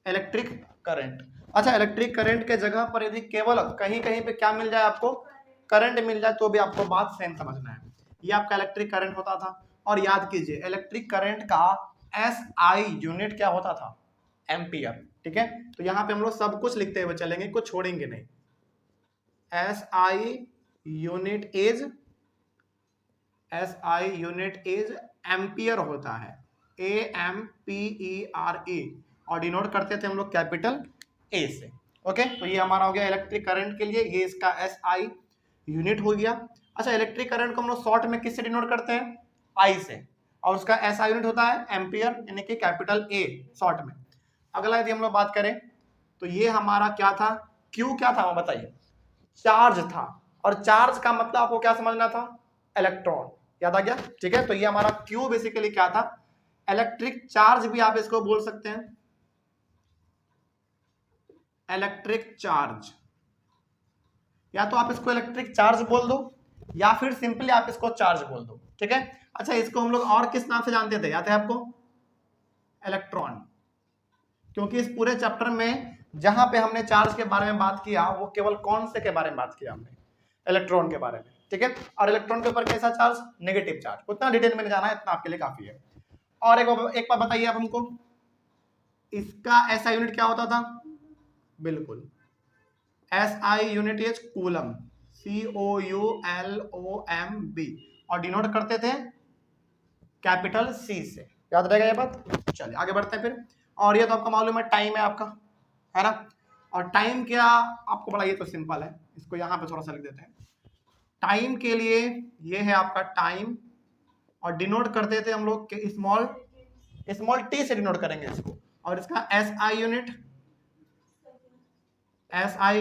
इलेक्ट्रिक करंट, अच्छा इलेक्ट्रिक करंट के जगह पर यदि केवल कहीं कहीं पे क्या मिल जाए आपको, करंट मिल जाए, तो भी आपको बात सेम समझना है। ये आपका इलेक्ट्रिक करंट होता था। और याद कीजिए इलेक्ट्रिक करंट का एसआई यूनिट क्या होता था, एम्पियर। ठीक है, तो यहां पे हम लोग सब कुछ लिखते हुए चलेंगे, कुछ छोड़ेंगे नहीं। एसआई यूनिट इज एम्पियर होता है, AMPERE, और डिनोट करते थे हम लोग कैपिटल ए से। ओके, तो ये हमारा हो गया इलेक्ट्रिक करंट के लिए, ये इसका एसआई यूनिट हो गया। अच्छा, इलेक्ट्रिक करंट को हम लोग शॉर्ट में किससे डिनोट करते हैं, आई से, और उसका एसआई यूनिट होता है एम्पियर, यानी कि कैपिटल ए शॉर्ट में। अगला यदि हम लोग बात करें तो ये हमारा क्या था, क्यू क्या था, बताइए, चार्ज था। और चार्ज का मतलब आपको क्या समझना था, इलेक्ट्रॉन, याद आ गया। ठीक है, तो ये हमारा क्यू बेसिकली क्या था, इलेक्ट्रिक चार्ज भी आप इसको बोल सकते हैं, इलेक्ट्रिक चार्ज, या तो आप इसको इलेक्ट्रिक चार्ज बोल दो या फिर सिंपली आप इसको चार्ज बोल दो। ठीक है, अच्छा इसको हम लोग और किस नाम से जानते थे, याद है आपको, इलेक्ट्रॉन, क्योंकि इस पूरे चैप्टर में जहां पे हमने चार्ज के बारे में बात किया वो केवल कौन से के बारे में बात किया, हमने इलेक्ट्रॉन के बारे में। ठीक है, और इलेक्ट्रॉन के ऊपर कैसा चार्ज, नेगेटिव चार्ज, उतना डिटेल में जाना है, इतना आपके लिए काफी है। और एक बार बताइए आप हमको, इसका ऐसा यूनिट क्या होता था, बिल्कुल SI unit is coulomb, COULOMB, और डिनोट करते थे कैपिटल सी से, याद रहेगा ये बात। चलिए आगे बढ़ते हैं फिर। और ये तो आपका मालूम है टाइम है आपका, है ना। और टाइम क्या आपको बड़ा, ये तो सिंपल है, इसको यहाँ पे थोड़ा सा लिख देते हैं। टाइम के लिए ये है आपका टाइम, और डिनोट करते थे हम लोग स्मॉल टी से डिनोट करेंगे इसको, और इसका SI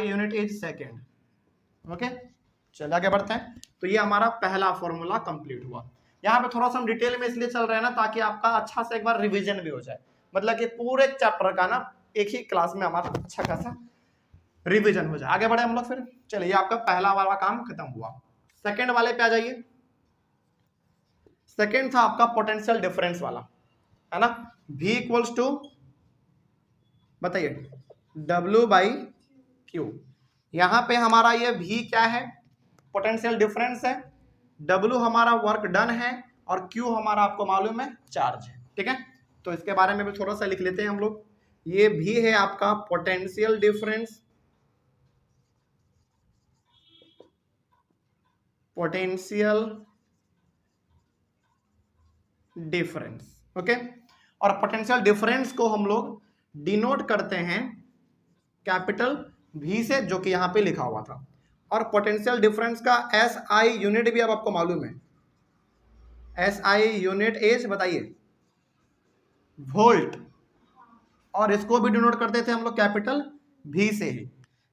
unit is second. Okay, चलिए आगे बढ़ते हैं। तो ये हमारा पहला फॉर्मूला कंप्लीट हुआ। यहाँ पे थोड़ा सा हम डिटेल में इसलिए चल रहे हैं ना, ताकि आपका अच्छा से एक बार रिवीजन भी हो जाए, मतलब कि पूरे चैप्टर का ना एक ही क्लास में हमारा अच्छा खासा रिवीजन हो जाए। आगे बढ़े हम लोग फिर। चलिए, आपका पहला वाला काम खत्म हुआ। सेकेंड वाले पे आ जाइए। सेकेंड था आपका पोटेंशियल डिफरेंस वाला, है ना। V इक्वल्स टू, बताइए, W/Q। यहां पे हमारा ये V क्या है, पोटेंशियल डिफरेंस है, W हमारा वर्क डन है, और Q हमारा आपको मालूम है चार्ज है। ठीक है, तो इसके बारे में भी थोड़ा सा लिख लेते हैं हम लोग। ये V है आपका पोटेंशियल डिफरेंस, ओके। और पोटेंशियल डिफरेंस को हम लोग डिनोट करते हैं कैपिटल V से, जो कि यहां पे लिखा हुआ था। और पोटेंशियल डिफरेंस का SI यूनिट भी अब आपको मालूम है, SI यूनिट इज, बताइए, वोल्ट, और इसको भी डिनोट करते थे हम लोग कैपिटल V से ही।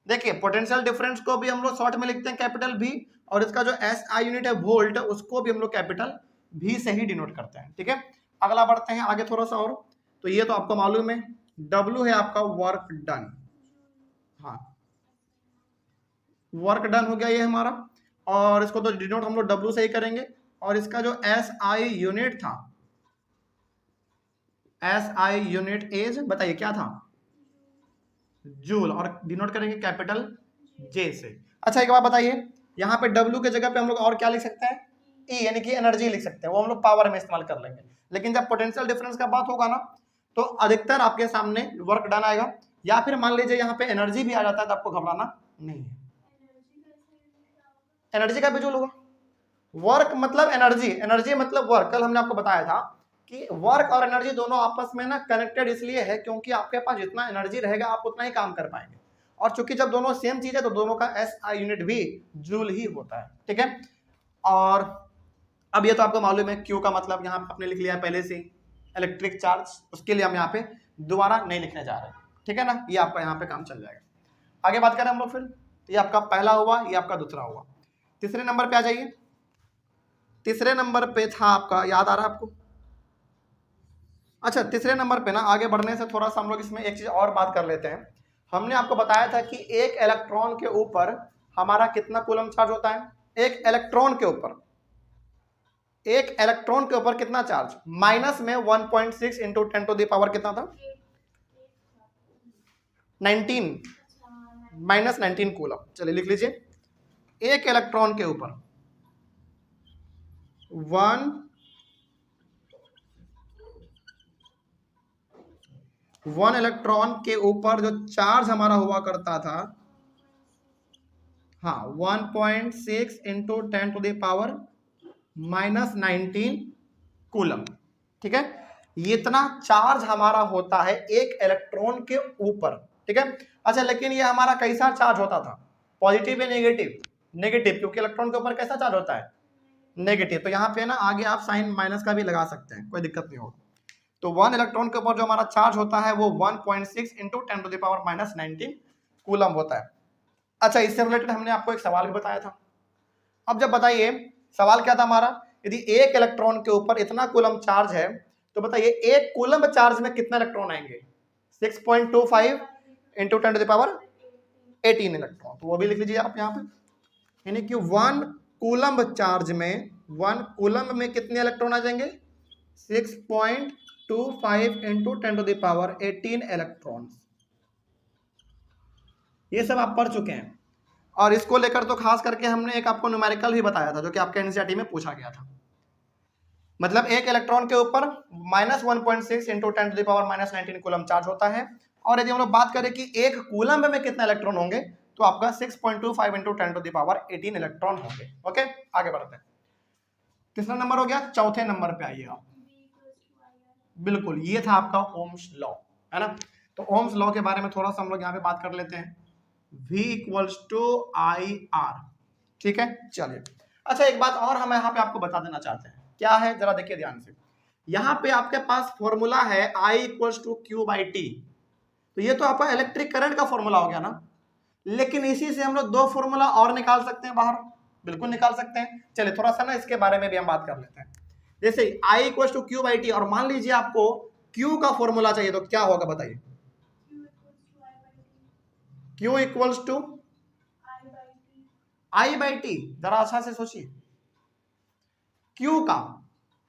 देखिए, पोटेंशियल डिफरेंस को भी हम लोग शॉर्ट में लिखते हैं कैपिटल V, और इसका जो SI यूनिट है वोल्ट, उसको भी हम लोग कैपिटल V से ही डिनोट करते हैं। ठीक है, अगला बढ़ते हैं आगे थोड़ा सा और। तो ये तो आपको मालूम है, W है आपका वर्क डन, हाँ वर्क डन हो गया ये हमारा, और इसको तो डिनोट हम लोग W से ही करेंगे। और इसका जो SI यूनिट था, SI यूनिट इज, बताइए क्या था, जूल, और डिनोट करेंगे कैपिटल J से। अच्छा एक बात बताइए, यहाँ पे W के जगह पे हम लोग और क्या लिख सकते हैं, E, यानी कि एनर्जी लिख सकते हैं, वो हम लोग पावर में इस्तेमाल कर लेंगे। लेकिन जब पोटेंशियल डिफरेंस का बात होगा ना, तो अधिकतर आपके सामने वर्क डन आएगा, या फिर मान लीजिए यहाँ पे एनर्जी भी आ जाता है, तो आपको घबराना नहीं है। एनर्जी का भी जूल होगा, वर्क मतलब एनर्जी मतलब वर्क। कल हमने आपको बताया था कि वर्क और एनर्जी दोनों आपस में ना कनेक्टेड इसलिए है क्योंकि आपके पास जितना एनर्जी रहेगा आप उतना ही काम कर पाएंगे, और चूंकि जब दोनों सेम चीज है तो दोनों का SI यूनिट भी जूल ही होता है। ठीक है, और अब ये तो आपको मालूम है Q का मतलब यहाँ आपने लिख लिया पहले से, इलेक्ट्रिक चार्ज, उसके लिए हम यहाँ पे दोबारा नहीं लिखने जा रहे। ठीक है ना, ये आपका यहाँ पे काम चल जाएगा। आगे बात करें हम लोग फिर। ये आपका पहला हुआ, ये आपका दूसरा हुआ। तीसरे नंबर पे आ जाइए। तीसरे नंबर पे था आपका, याद आ रहा है आपको, अच्छा तीसरे नंबर पे ना आगे बढ़ने से थोड़ा सा हम लोग इसमें एक चीज और बात कर लेते हैं। हमने आपको बताया था कि एक इलेक्ट्रॉन के ऊपर हमारा कितना कूलम चार्ज होता है, एक इलेक्ट्रॉन के ऊपर एक इलेक्ट्रॉन के ऊपर कितना चार्ज, माइनस में 1.6 इंटू 10 टू द पावर कितना था, 19, माइनस 19 कूलम। चलिए लिख लीजिए, एक इलेक्ट्रॉन के ऊपर 1 इलेक्ट्रॉन के ऊपर जो चार्ज हमारा हुआ करता था, हाँ 1.6 into 10 to the power minus 19 coulomb. ठीक है, ये इतना चार्ज हमारा होता है एक इलेक्ट्रॉन के ऊपर। ठीक है, अच्छा लेकिन ये हमारा कैसा चार्ज होता था, पॉजिटिव या नेगेटिव, नेगेटिव, क्योंकि इलेक्ट्रॉन के ऊपर कैसा चार्ज होता है, नेगेटिव। तो यहाँ पे ना आगे आप साइन माइनस का भी लगा सकते हैं, कोई दिक्कत नहीं होगा। तो 1 इलेक्ट्रॉन के ऊपर जो हमारा चार्ज होता है वो 1.6 into 10 to the power minus 19 coulomb होता है। अच्छा, इससे रिलेटेड हमने आपको एक सवाल भी बताया था। अब जब बताइए सवाल क्या था हमारा, यदि एक इलेक्ट्रॉन के ऊपर इतना कूलम चार्ज है तो बताइए एक कूलम चार्ज में कितना इलेक्ट्रॉन आएंगे, 6.25 into 10 to the power 18 electron. तो वो भी लिख लीजिए आप यहाँ पे, यानी कि 1 कूलम चार्ज में 1 कूलम में कितने इलेक्ट्रॉन आ जाएंगे, 6.25 into 10 to the power 18 electron. ये सब आप पढ़ चुके हैं, और इसको लेकर तो खास करके हमने एक आपको न्यूमेरिकल भी बताया था जो कि आपके एनसीईआरटी में पूछा गया था। मतलब एक इलेक्ट्रॉन के ऊपर minus 1.6 into 10 to the power minus 19 coulomb charge होता है, और यदि हम लोग बात करें कि एक कूलम में कितना इलेक्ट्रॉन होंगे तो आपका 6.25 into 10 to the power 18 electron होंगे। ओके, आगे बढ़ते हैं। कितना नंबर हो गया, चौथे नंबर पे आइए आप। बिल्कुल, ये था आपका ओम्स लॉ, है ना। तो ओम्स लॉ के बारे में थोड़ा सा हम लोग यहाँ पे बात कर लेते हैं, V equals to I R. ठीक है, चलिए। अच्छा, एक बात और हम यहाँ पे आपको बता देना चाहते हैं, क्या है जरा देखिए ध्यान से। यहाँ पे आपके पास फॉर्मूला है I equals to Q by T. तो ये तो आपका इलेक्ट्रिक करंट का फॉर्मूला हो गया ना, लेकिन इसी से हम लोग दो फॉर्मूला और निकाल सकते हैं बाहर, बिल्कुल निकाल सकते हैं। चलिए थोड़ा सा ना इसके बारे में भी हम बात कर लेते हैं। जैसे I equals to Q by T, और मान लीजिए आपको Q का फॉर्मूला चाहिए, तो क्या होगा बताइए, Q equals to I by T. जरा अच्छा से सोचिए, Q का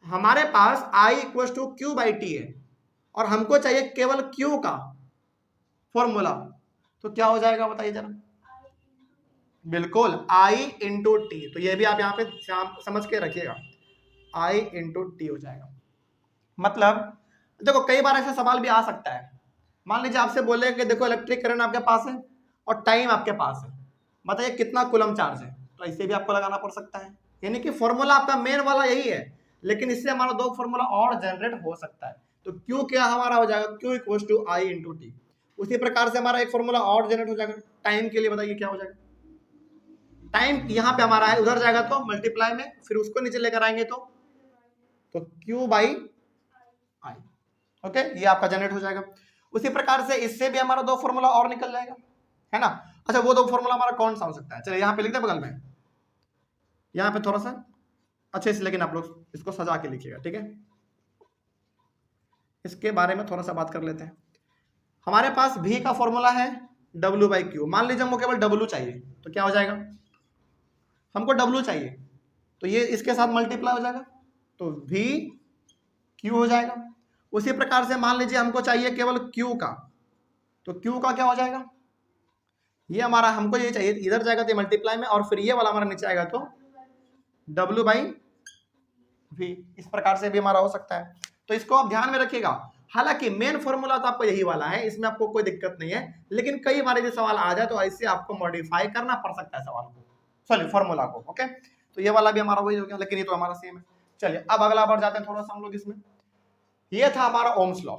हमारे पास I equals to Q by T है, और हमको चाहिए केवल Q का फॉर्मूला, तो क्या हो जाएगा बताइए जरा। बिल्कुल, I इंटू टी। तो ये भी आप यहाँ पे समझ के रखिएगा, I इंटू टी हो जाएगा। मतलब देखो कई बार ऐसा सवाल भी आ सकता है, मान लीजिए आपसे बोले कि देखो इलेक्ट्रिक करंट आपके पास है और टाइम आपके पास है, बताइए कितना कूलम चार्ज है, तो इसे भी आपको लगाना पड़ सकता है। यानी कि फॉर्मूला आपका मेन वाला यही है, लेकिन इससे हमारा दो फॉर्मूला और जनरेट हो सकता है। तो क्यू क्या हमारा हो जाएगा, Q equals to I into T. उसी प्रकार से हमारा एक फॉर्मूला और जनरेट हो जाएगा टाइम के लिए, बताइए क्या हो जाएगा। टाइम यहाँ पे हमारा है, उधर जाएगा तो मल्टीप्लाई में, फिर उसको नीचे लेकर आएंगे तो क्यू बाई आई। ओके, ये आपका जनरेट हो जाएगा। उसी प्रकार से इससे भी हमारा दो फॉर्मूला और निकल जाएगा, है ना। अच्छा, वो दो फॉर्मूला हमारा कौन सा हो सकता है, चलिए यहाँ पे लिख दे बगल में, यहाँ पे थोड़ा सा अच्छे से, लेकिन आप लोग इसको सजा के लिखिएगा, ठीक है। इसके बारे में थोड़ा सा बात कर लेते हैं। हमारे पास V का फॉर्मूला है W बाई क्यू। मान लीजिए हमको केवल W चाहिए, तो क्या हो जाएगा, हमको W चाहिए तो ये इसके साथ मल्टीप्लाई हो जाएगा, तो V Q हो जाएगा। उसी प्रकार से मान लीजिए हमको चाहिए केवल Q का, तो Q का क्या हो जाएगा, ये हमारा हमको ये चाहिए, इधर जाएगा तो मल्टीप्लाई में, और फिर ये वाला हमारा नीचे आएगा तो W बाई V। इस प्रकार से भी हमारा हो सकता है, तो इसको आप ध्यान में रखिएगा। हालांकि मेन फॉर्मूला तो आपको यही वाला है, इसमें आपको कोई दिक्कत नहीं है, लेकिन कई बार यदि सवाल आ जाए तो ऐसे आपको मॉडिफाई करना पड़ सकता है सवाल को, सॉरी फॉर्मूला को। ओके, तो ये वाला भी हमारा वही हो गया, लेकिन ये तो हमारा सेम है। चलिए अब अगला बढ़ जाते हैं थोड़ा सा हम लोग इसमें। ये था हमारा Ohm's law,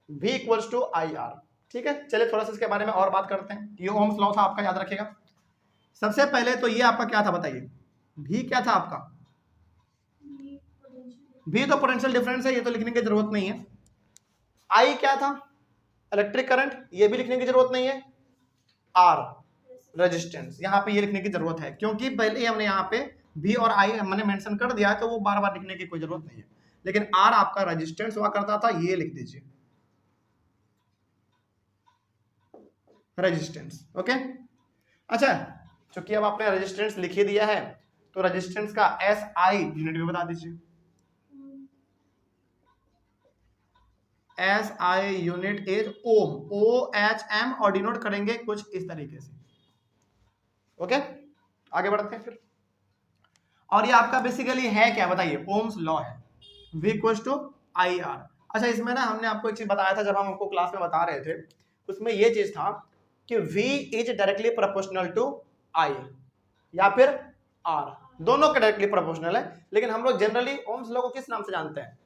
V equals to I R. ठीक है, चलिए थोड़ा सा इसके बारे में और बात करते हैं। ये ओम्स लॉ था आपका, याद रखिएगा। सबसे पहले तो ये आपका क्या था बताइए, V क्या था आपका, V तो पोटेंशियल डिफरेंस है, ये तो लिखने की जरूरत नहीं है। I क्या था, इलेक्ट्रिक करंट, ये भी लिखने की जरूरत नहीं है। R रेजिस्टेंस, यहाँ पे ये लिखने की जरूरत है, क्योंकि पहले हमने यहाँ पे V और I हमने मेंशन कर दिया है, तो वो बार बार लिखने की कोई जरूरत नहीं है। लेकिन R आपका रेजिस्टेंस हुआ करता था, ये लिख दीजिए रेजिस्टेंस। ओके, अच्छा चूंकि अब आपने रेजिस्टेंस लिख ही दिया है, तो रेजिस्टेंस का SI यूनिट भी बता दीजिए। SI unit is ohm, OHM, और डिनोट करेंगे कुछ इस तरीके से। ओके, आगे बढ़ते हैं फिर। और ये आपका बेसिकली है क्या बताइए, ओम्स लॉ है, V इक्वल्स टू IR। अच्छा, इसमें ना हमने आपको एक चीज बताया था जब हम आपको क्लास में बता रहे थे, उसमें ये चीज था कि V is directly proportional to I या फिर R, दोनों के डायरेक्टली प्रोपोर्शनल है। लेकिन हम लोग जनरली ओम्स लॉ को किस नाम से जानते हैं,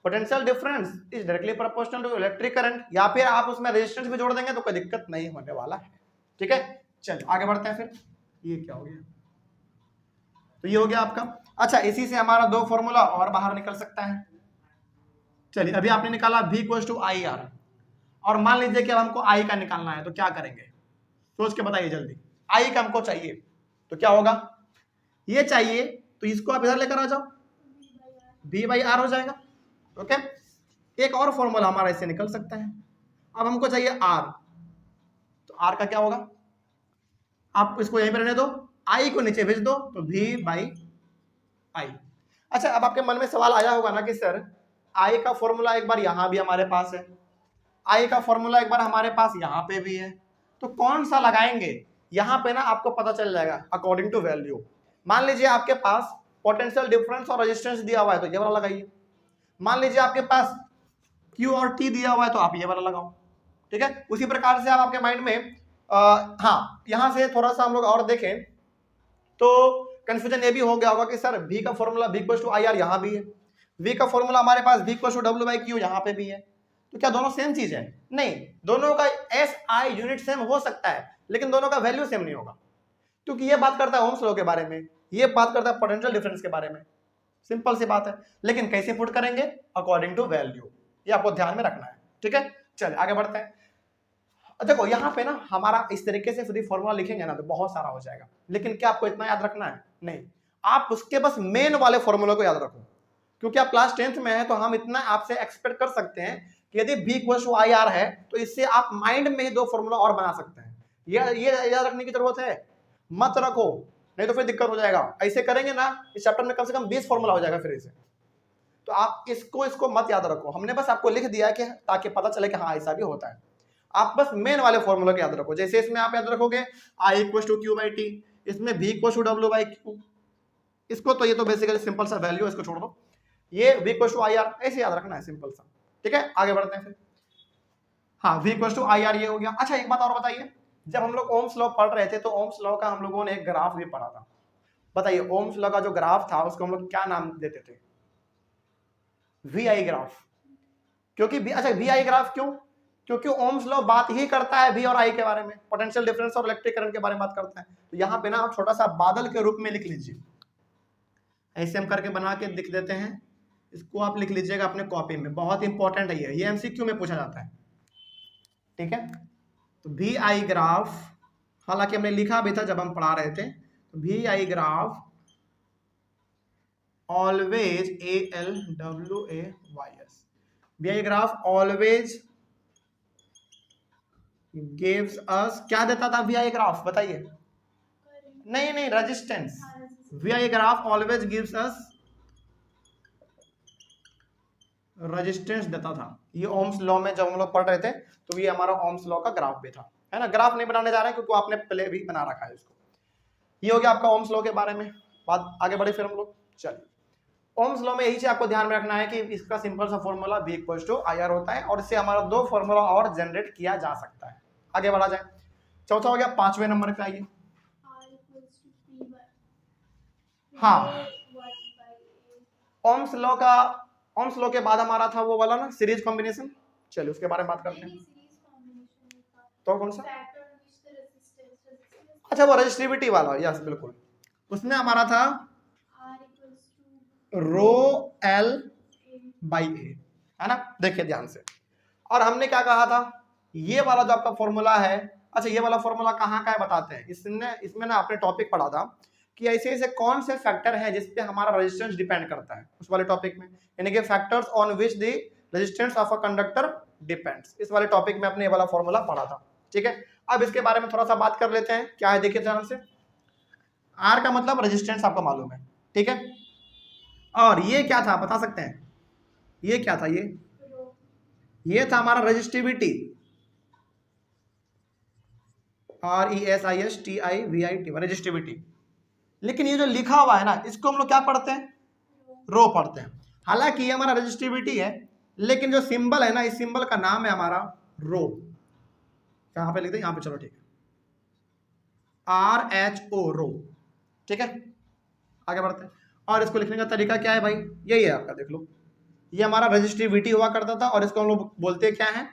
potential difference is directly proportional to electric current, या फिर आप उसमें रेजिस्टेंस भी जोड़ देंगे तो कोई दिक्कत नहीं होने वाला है। ठीक है, चलिए आगे बढ़ते हैं फिर। ये क्या हो गया, तो ये हो गया आपका। अच्छा, इसी से हमारा दो फॉर्मूला और बाहर निकल सकता है। चलिए, अभी आपने निकाला V इक्वल्स टू IR, और मान लीजिए कि अब हमको I का निकालना है, तो क्या करेंगे, सोच के बताइए जल्दी। I का हमको चाहिए तो क्या होगा, ये चाहिए तो इसको आप इधर लेकर आ जाओ, V/R हो जाएगा। ओके, एक और फॉर्मूला हमारा इससे निकल सकता है। अब हमको चाहिए R, तो R का क्या होगा, आप इसको यहीं पर रहने दो, I को नीचे भेज दो, तो V/I। अच्छा, अब आपके मन में सवाल आया होगा ना कि सर I का फॉर्मूला एक बार यहां भी हमारे पास है, I का फॉर्मूला एक बार हमारे पास यहां पे भी है, तो कौन सा लगाएंगे, यहां पे ना आपको पता चल जाएगा अकॉर्डिंग टू वैल्यू। मान लीजिए आपके पास पोटेंशियल डिफरेंस और रेजिस्टेंस दिया हुआ है तो ये वाला लगाइए। मान लीजिए आपके पास Q और T दिया हुआ है तो आप ये वाला लगाओ। ठीक है, उसी प्रकार से आप आपके माइंड में हाँ, यहां से थोड़ा सा हम लोग और देखें तो कंफ्यूजन ये भी हो गया होगा कि सर V का formula V equals to IR यहां भी है, V का फॉर्मूला हमारे पास V इक्वल्स टू W/Q यहां पे भी है, तो क्या दोनों सेम चीज है? नहीं, दोनों का SI यूनिट सेम हो सकता है लेकिन दोनों का वैल्यू सेम नहीं होगा, क्योंकि ये बात करता है ओम्स लॉ के बारे में, ये बात करता है पोटेंशियल डिफरेंस के बारे में। सिंपल सी बात है, लेकिन कैसे पुट करेंगे, अकॉर्डिंग टू वैल्यू, ये आपको ध्यान में रखना है। ठीक है, चलिए आगे बढ़ते हैं। देखो यहाँ पे ना हमारा इस तरीके से यदि फॉर्मूला लिखेंगे ना तो बहुत सारा हो जाएगा, लेकिन क्या आपको इतना याद रखना है? नहीं, आप उसके बस मेन वाले फॉर्मूला को याद रखो, क्योंकि आप क्लास 10th में है तो हम इतना आपसे एक्सपेक्ट कर सकते हैं कि यदि V इक्वल्स टू IR है तो इससे आप माइंड में ही दो फॉर्मूला और बना सकते हैं। ये याद रखने की जरूरत है, मत रखो नहीं तो फिर दिक्कत हो जाएगा। ऐसे करेंगे ना इस चैप्टर में कम से कम 20 फॉर्मूला हो जाएगा फिर इसे, तो आप इसको मत याद रखो, हमने बस आपको लिख दिया है कि ताकि पता चले कि हाँ ऐसा भी होता है। आप बस मेन वाले फॉर्मूला को याद रखो, जैसे इसमें आप याद रखोगे I इक्वल्स टू Q/T, इसमें V इक्वल्स टू W/Q, इसको तो ये तो बेसिकली सिंपल सा वैल्यू है, इसको छोड़ दो, ये V इक्वल्स टू IR ऐसे याद रखना है, सिंपल सा। ठीक है, आगे बढ़ते हैं फिर। हाँ, V इक्वल्स टू IR ये हो गया। अच्छा, एक बात और बताइए, जब हम लोग ओम्स लॉ पढ़ रहे थे तो ओम्स लॉ का हम लोगों ने एक ग्राफ भी पढ़ा था, बताइए ओम्स लॉ का जो ग्राफ था उसको हम लोग क्या नाम देते थे? VI graph. क्योंकि अच्छा, VI ग्राफ क्यों? क्योंकि ओम्स लॉ बात ही करता है V और I के बारे में, पोटेंशियल डिफरेंस और इलेक्ट्रिक करंट के बारे में बात करता है। तो यहाँ पे ना आप छोटा सा बादल के रूप में लिख लीजिए, ऐसे हम करके बना के लिख देते हैं, इसको आप लिख लीजिएगा अपने कॉपी में, बहुत इंपॉर्टेंट है ये MCQ में पूछा जाता है। ठीक है, तो VI ग्राफ, हालांकि हमने लिखा भी था जब हम पढ़ा रहे थे, तो VI graph always ALWAYS, VI graph always gives us, क्या देता था VI ग्राफ बताइए? नहीं, resistance. VI graph always gives us resistance देता था। ये ओम्स लॉ में जब हम लोग पढ़ रहे थे तो ये हमारा ओम्स लॉ का ग्राफ भी था, है ना। ग्राफ नहीं बनाने जा रहे हैं क्योंकि आपने पहले भी बना रखा है इसको। ये हो गया आपका ओम्स लॉ के बारे में बात, आगे बढ़े फिर हम लोग। चलिए, ओम्स लॉ में यही चीज आपको ध्यान में रखना है कि इसका सिंपल सा formula V equals to IR होता है और इससे हमारा दो फॉर्मूला और जनरेट किया जा सकता है। आगे बढ़ा जाए, चौथा हो गया, 5वें नंबर पे आइए। हाँ, ओम्स लॉ के बाद हमारा था वो वाला ना सीरीज कॉम्बिनेशन, चलिए उसके बारे में बात करते हैं। तो कौन सा? अच्छा, वो रेजिस्टिविटी वाला, यस बिल्कुल, उसमें हमारा था रो L/A, है ना। देखिए ध्यान से, और हमने क्या कहा था, ये वाला जो आपका फॉर्मूला है, अच्छा ये वाला फॉर्मूला कहाँ का है बताते हैं। इसमें ना आपने टॉपिक पढ़ा था कि ऐसे ऐसे कौन से फैक्टर हैं जिस पे हमारा रेजिस्टेंस डिपेंड करता है, उस वाले टॉपिक में, यानी कि factors on which the resistance of a conductor depends, इस वाले टॉपिक में आपने ये वाला फॉर्मूला पढ़ा था। ठीक है, अब इसके बारे में थोड़ा सा बात कर लेते हैं, क्या है देखिए ध्यान से। आर का मतलब रेजिस्टेंस आपको मालूम है, ठीक है। और ये क्या था बता सकते हैं, ये क्या था, ये था हमारा रेजिस्टिविटी, RESISTIVIT रेजिस्टिविटी। लेकिन ये जो लिखा हुआ है ना, इसको हम लोग क्या पढ़ते हैं, रो पढ़ते हैं। हालांकि ये हमारा रेजिस्टिविटी है, लेकिन जो सिंबल है ना, इस सिंबल का नाम है हमारा रो। कहां पे लिखते हैं, यहां पे, चलो ठीक है, RHO रो, ठीक है। आगे बढ़ते हैं। और इसको लिखने का तरीका क्या है भाई, यही है आपका, देख लो, ये हमारा रेजिस्टिविटी हुआ करता था, और इसको हम लोग बोलते क्या है,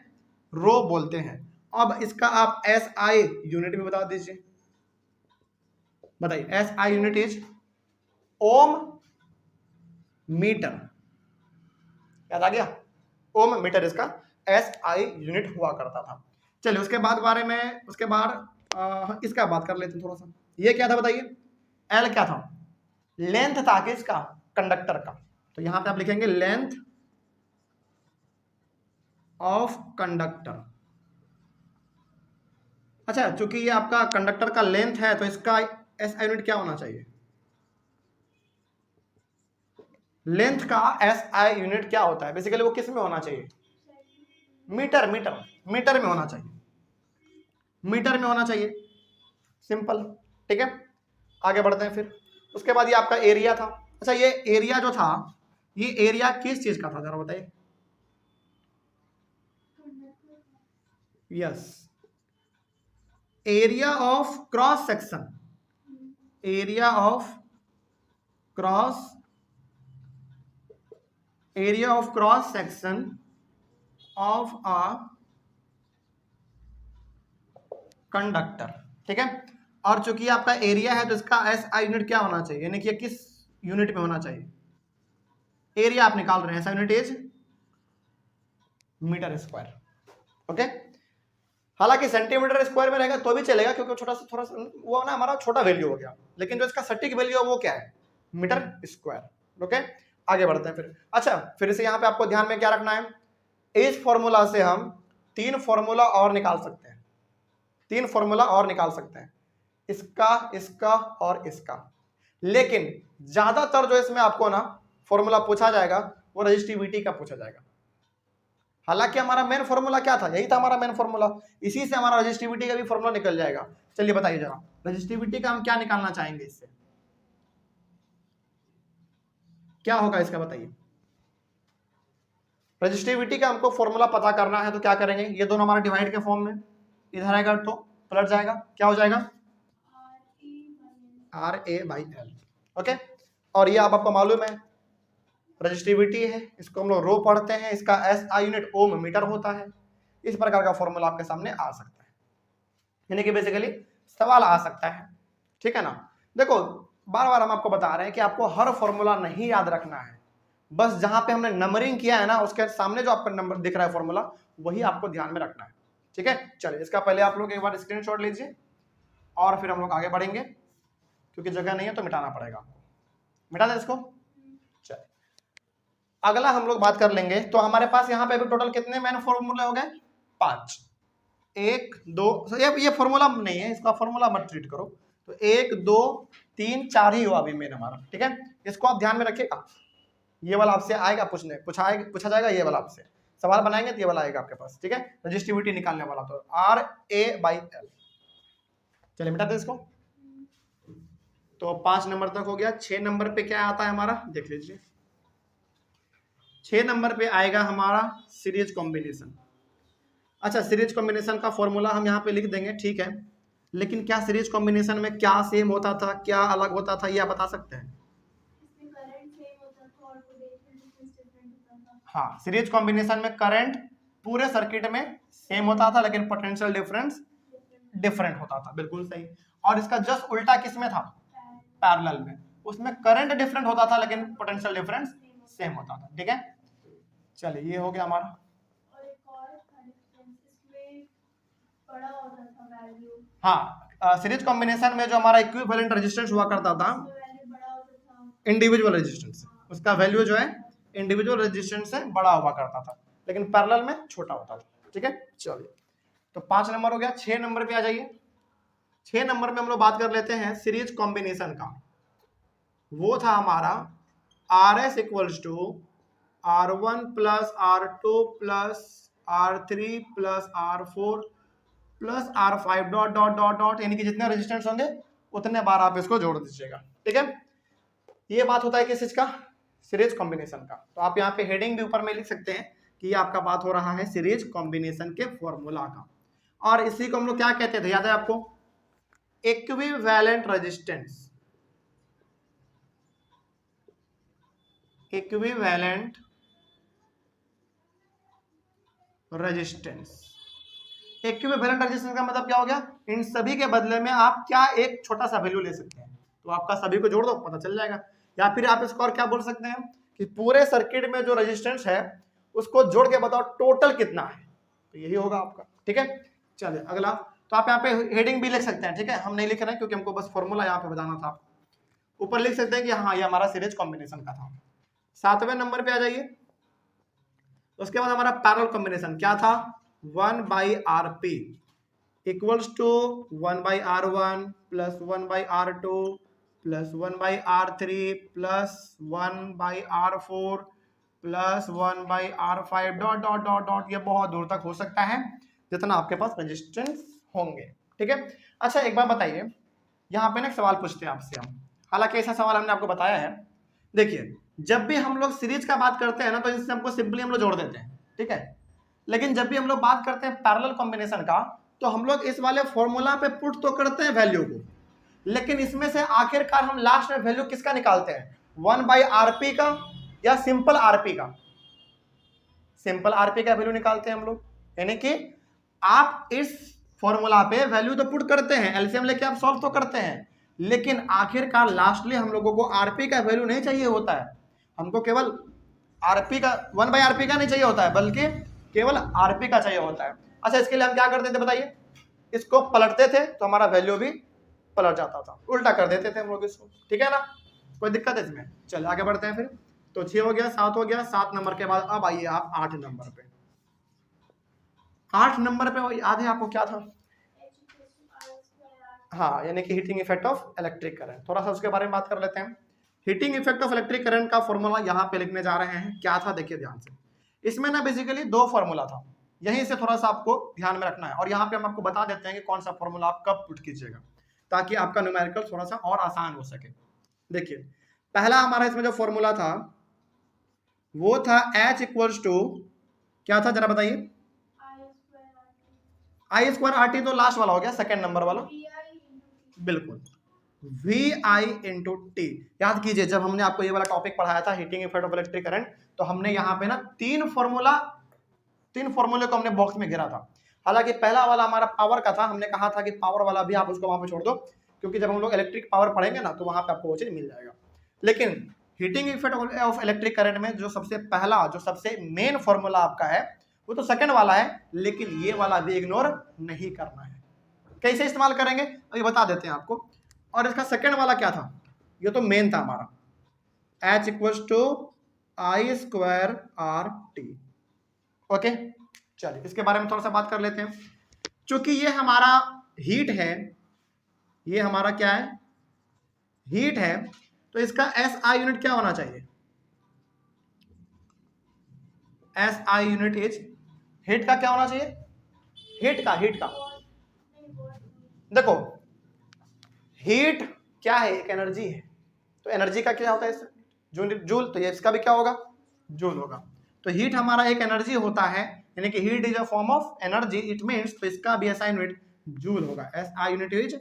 रो बोलते हैं। अब इसका आप SI यूनिट में बता दीजिए, बताइए। SI unit is ohm metre, याद आ गया, ओम मीटर इसका SI यूनिट हुआ करता था। चलिए उसके बाद बारे में, उसके बाद इसका बात कर लेते हैं थोड़ा सा। ये क्या था बताइए, L क्या था, लेंथ था किसका, कंडक्टर का। तो यहां पे आप लिखेंगे लेंथ ऑफ कंडक्टर। अच्छा, चूंकि ये आपका कंडक्टर का लेंथ है, तो इसका SI यूनिट क्या होना चाहिए, लेंथ का SI यूनिट क्या होता है बेसिकली, वो किस में होना चाहिए, मीटर, मीटर में होना चाहिए, मीटर में होना चाहिए, सिंपल, ठीक है। आगे बढ़ते हैं फिर। उसके बाद ये आपका एरिया था। अच्छा, ये एरिया जो था, ये एरिया किस चीज का था जरा बताइए, yes, area of cross section, area of cross section of a conductor, ठीक है। और चूंकि आपका एरिया है, तो इसका SI यूनिट क्या होना चाहिए, यानी कि किस यूनिट में होना चाहिए, एरिया आप निकाल रहे हैं, SI unit is metre square, okay. हालांकि सेंटीमीटर स्क्वायर में रहेगा तो भी चलेगा, क्योंकि थोड़ा सा वो ना हमारा छोटा वैल्यू हो गया, लेकिन जो इसका सटीक वैल्यू है वो क्या है, मीटर स्क्वायर, ओके। आगे बढ़ते हैं फिर। अच्छा, फिर से यहाँ पे आपको ध्यान में क्या रखना है, इस फॉर्मूला से हम 3 फॉर्मूला और निकाल सकते हैं, 3 फॉर्मूला और निकाल सकते हैं, इसका, इसका और इसका। लेकिन ज्यादातर जो इसमें आपको ना फॉर्मूला पूछा जाएगा, वो रेजिस्टिविटी का पूछा जाएगा। हालांकि हमारा मेन फॉर्मूला क्या था, यही था हमारा मेन फॉर्मूला, इसी से हमारा रेजिस्टिविटी का भी फॉर्मूला निकल जाएगा। चलिए बताइए जरा, रेजिस्टिविटी का हम क्या निकालना चाहेंगे, इससे क्या होगा इसका बताइए। रेजिस्टिविटी का हमको फॉर्मूला पता करना है, तो क्या करेंगे, ये दोनों हमारे डिवाइड के फॉर्म में, इधर आएगा तो पलट जाएगा, क्या हो जाएगा, RA/L, ओके। और ये आपको मालूम है रेजिस्टिविटी है, इसको हम लोग रो पढ़ते हैं, इसका SI यूनिट ओम मीटर होता है। इस प्रकार का फॉर्मूला आपके सामने आ सकता है, यानी कि बेसिकली सवाल आ सकता है, ठीक है ना। देखो, बार बार हम आपको बता रहे हैं कि आपको हर फॉर्मूला नहीं याद रखना है, बस जहां पे हमने नंबरिंग किया है ना, उसके सामने जो आपका नंबर दिख रहा है फॉर्मूला, वही आपको ध्यान में रखना है, ठीक है। चलिए, इसका पहले आप लोग एक बार स्क्रीनशॉट लीजिए, और फिर हम लोग आगे बढ़ेंगे, क्योंकि जगह नहीं है तो मिटाना पड़ेगा आपको। मिटा दें इसको। चलिए, अगला हम लोग बात कर लेंगे। तो हमारे पास यहाँ पे अभी टोटल कितने मैन फॉर्मूले हो गए, 5, 1 2, ये फॉर्मूला नहीं है, इसका फॉर्मूला मत ट्रीट करो। तो 1 2 3 4 ही हुआ अभी मेन हमारा, ठीक है। इसको आप ध्यान में रखिएगा, ये वाला आपसे आएगा, पूछा जाएगा, ये वाला आपसे सवाल बनाएंगे तो ये वाला आएगा आपके पास, ठीक है। रेजिस्टिविटी निकालने वाला, तो RA/L। चलिए मिटाते इसको। तो 5 नंबर तक हो गया। 6 नंबर पे क्या आता है हमारा, देख लीजिए। 6 नंबर पे आएगा हमारा सीरीज कॉम्बिनेशन। अच्छा, सीरीज कॉम्बिनेशन का फॉर्मूला हम यहाँ पे लिख देंगे, ठीक है। लेकिन क्या सीरीज कॉम्बिनेशन में क्या सेम होता था, क्या अलग होता था, ये आप बता सकते हैं। हाँ, सीरीज कॉम्बिनेशन में करंट पूरे सर्किट में सेम होता था, लेकिन पोटेंशियल डिफरेंस डिफरेंट होता था, बिल्कुल सही। और इसका जस्ट उल्टा किसमें था, पैरेलल में, उसमें करंट डिफरेंट होता था, लेकिन पोटेंशियल डिफरेंस सेम होता था, ठीक है। चलिए, ये हो गया हमारा। हाँ, सीरीज कॉम्बिनेशन में जो हमारा इक्विवेलेंट रेजिस्टेंस हुआ करता था, इंडिविजुअल रेजिस्टेंस, उसका वैल्यू जो है इंडिविजुअल रेजिस्टेंस से बड़ा हुआ करता था, लेकिन पैरेलल में छोटा होता था, ठीक है। चलिए, तो 5 नंबर हो गया। 6 नंबर पे आ जाइए। 6 नंबर में हम लोग बात कर लेते हैं सीरीज कॉम्बिनेशन का। वो था हमारा RS equals to R1 plus R2 plus R3 plus R4 plus R5 dot dot dot dot, यानी कि जितने रेजिस्टेंस होंगे उतने बार आप इसको जोड़ दीजिएगा। ठीक है, ये बात होता है किस चीज का, सीरीज कॉम्बिनेशन का। तो आप यहाँ पे हेडिंग भी ऊपर में लिख सकते हैं कि ये आपका बात हो रहा है सीरीज कॉम्बिनेशन के फॉर्मूला का। और इसी को हम लोग क्या कहते थे, याद है आपको, equivalent resistance. Equivalent resistance, equivalent resistance का मतलब क्या हो गया, इन सभी के बदले में आप क्या एक छोटा सा वैल्यू ले सकते हैं, तो आपका सभी को जोड़ दो पता चल जाएगा। या फिर आप इसको और क्या बोल सकते हैं कि पूरे सर्किट में जो रेजिस्टेंस है उसको जोड़ के बताओ टोटल कितना है, तो यही होगा आपका। ठीक है, चलिए अगला। तो आप यहाँ पे हेडिंग भी लिख सकते हैं, ठीक है, हम नहीं लिख रहे हैं क्योंकि हमको बस फॉर्मूला यहाँ पे बताना था। ऊपर लिख सकते हैं कि हाँ ये हमारा सीरीज कॉम्बिनेशन का था। 7वें नंबर पे आ जाइए। उसके बाद हमारा पैरेलल कॉम्बिनेशन क्या था, 1/Rp equals to 1/R1 plus 1/R2 plus 1/R3 plus 1/R4 plus 1/R5 dot dot dot dot, ये बहुत दूर तक हो सकता है जितना आपके पास रेजिस्टेंस होंगे। ठीक है, अच्छा एक बात बताइए, यहाँ पे ना सवाल पूछते हैं आपसे हम, हालांकि ऐसा सवाल हमने आपको बताया है। देखिए जब भी हम लोग सीरीज का बात करते हैं ना तो इससे हमको सिंपली हम लोग जोड़ देते हैं, ठीक है, लेकिन जब भी हम लोग बात करते हैं पैरेलल कॉम्बिनेशन का तो हम लोग इस वाले फॉर्मूला पे पुट तो करते हैं वैल्यू को, लेकिन इसमें से आखिरकार हम लास्ट में वैल्यू किसका निकालते हैं, 1/Rp का या सिंपल Rp का, सिंपल Rp का वैल्यू निकालते हैं हम लोग। यानी कि आप इस फॉर्मूला पे वैल्यू तो पुट करते हैं, एलसीएम लेके आप सॉल्व तो करते हैं, लेकिन आखिरकार लास्टली हम लोगों को Rp का वैल्यू नहीं चाहिए होता है, हमको केवल Rp का 1/Rp का नहीं चाहिए होता है, बल्कि केवल Rp का चाहिए होता है। अच्छा इसके लिए हम क्या करते थे बताइए, इसको पलटते थे तो हमारा वैल्यू भी पलट जाता था, उल्टा कर देते थे हम लोग इसको। ठीक है ना, कोई दिक्कत है इसमें। चलिए आगे बढ़ते हैं फिर। तो 6 हो गया, 7 हो गया, 7 नंबर के बाद अब आइए आप 8 नंबर पे। 8 नंबर पे याद है आपको क्या था, हाँ, यानी कि heating effect of electric current. थोड़ा सा उसके बारे में बात कर लेते हैं। Heating effect of electric current का फॉर्मूला यहाँ पे लिखने जा रहे हैं, क्या था देखिए ध्यान से। इसमें ना बेसिकली 2 फॉर्मूला था, यहीं से थोड़ा सा आपको ध्यान में रखना है, और यहाँ पे हम आपको बता देते हैं कि कौन सा फॉर्मूला आप कब पुट कीजिएगा ताकि आपका न्यूमेरिकल थोड़ा सा और आसान हो सके। देखिए पहला हमारा इसमें जो फॉर्मूला था वो था H इक्वल्स टू क्या था जरा बताइए, I²RT, तो लास्ट वाला हो गया, सेकेंड नंबर वाला, बिल्कुल VI इंटू टी। याद कीजिए जब हमने आपको ये वाला टॉपिक पढ़ाया था heating effect of electric current, तो हमने यहाँ पे ना 3 फॉर्मूले को हमने बॉक्स में घेरा था। हालांकि पहला वाला हमारा पावर का था, हमने कहा था कि पावर वाला भी आप उसको वहां पे छोड़ दो, क्योंकि जब हम लोग इलेक्ट्रिक पावर पढ़ेंगे ना तो वहां पे आपको वो चीज मिल जाएगा। लेकिन heating effect of electric current में जो सबसे पहला, जो सबसे मेन फॉर्मूला आपका है वो तो सेकंड वाला है, लेकिन ये वाला भी इग्नोर नहीं करना है। कैसे इस्तेमाल करेंगे अभी बता देते हैं आपको। और इसका सेकंड वाला क्या था, ये तो मेन था हमारा, H equals to I²RT। Okay, चलिए इसके बारे में थोड़ा सा बात कर लेते हैं। चूंकि ये हमारा हीट है, ये हमारा क्या है, हीट है, तो इसका SI यूनिट क्या होना चाहिए, SI यूनिट इज, हीट का क्या होना चाहिए, हीट का देखो हीट क्या है, एक एनर्जी है, तो एनर्जी का क्या होता है जूल, तो ये इसका भी क्या होगा, जूल होगा। तो हीट हमारा एक एनर्जी होता है, यानी कि heat is a form of energy, it means, तो इसका भी SI यूनिट जूल होगा, SI यूनिट इज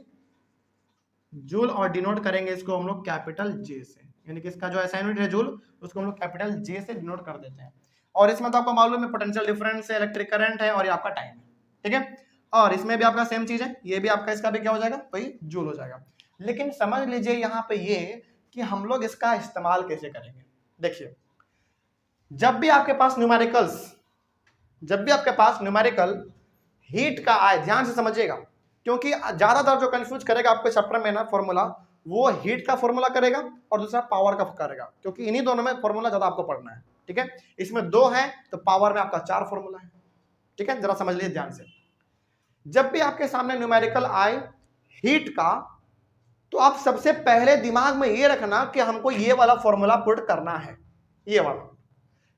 जूल, और डिनोट करेंगे इसको हम लोग कैपिटल J से, यानी कि इसका जो SI यूनिट है जूल उसको हम लोग कैपिटल J से डिनोट कर देते हैं। और इसमें तो आपको मालूम है पोटेंशियल डिफरेंस है, इलेक्ट्रिक करंट है, और ये आपका टाइम है। ठीक है, और इसमें भी आपका सेम चीज है, ये भी आपका इसका भी क्या हो जाएगा, वही जूल हो जाएगा। लेकिन समझ लीजिए यहाँ पे ये कि हम लोग इसका इस्तेमाल कैसे करेंगे। देखिए जब भी आपके पास न्यूमेरिकल हीट का आए, ध्यान से समझिएगा, क्योंकि ज्यादातर जो कंफ्यूज करेगा आपको चैप्टर में ना फॉर्मूला, वो हीट का फॉर्मूला करेगा और दूसरा पावर का करेगा, क्योंकि इन्हीं दोनों में फॉर्मूला ज्यादा आपको पढ़ना है। ठीक है, इसमें 2 है तो पावर में आपका 4 फॉर्मूला है। ठीक है, जरा समझ लीजिए ध्यान से। जब भी आपके सामने न्यूमेरिकल आए हीट का, तो आप सबसे पहले दिमाग में ये रखना कि हमको ये वाला फॉर्मूला पुट करना है, ये वाला।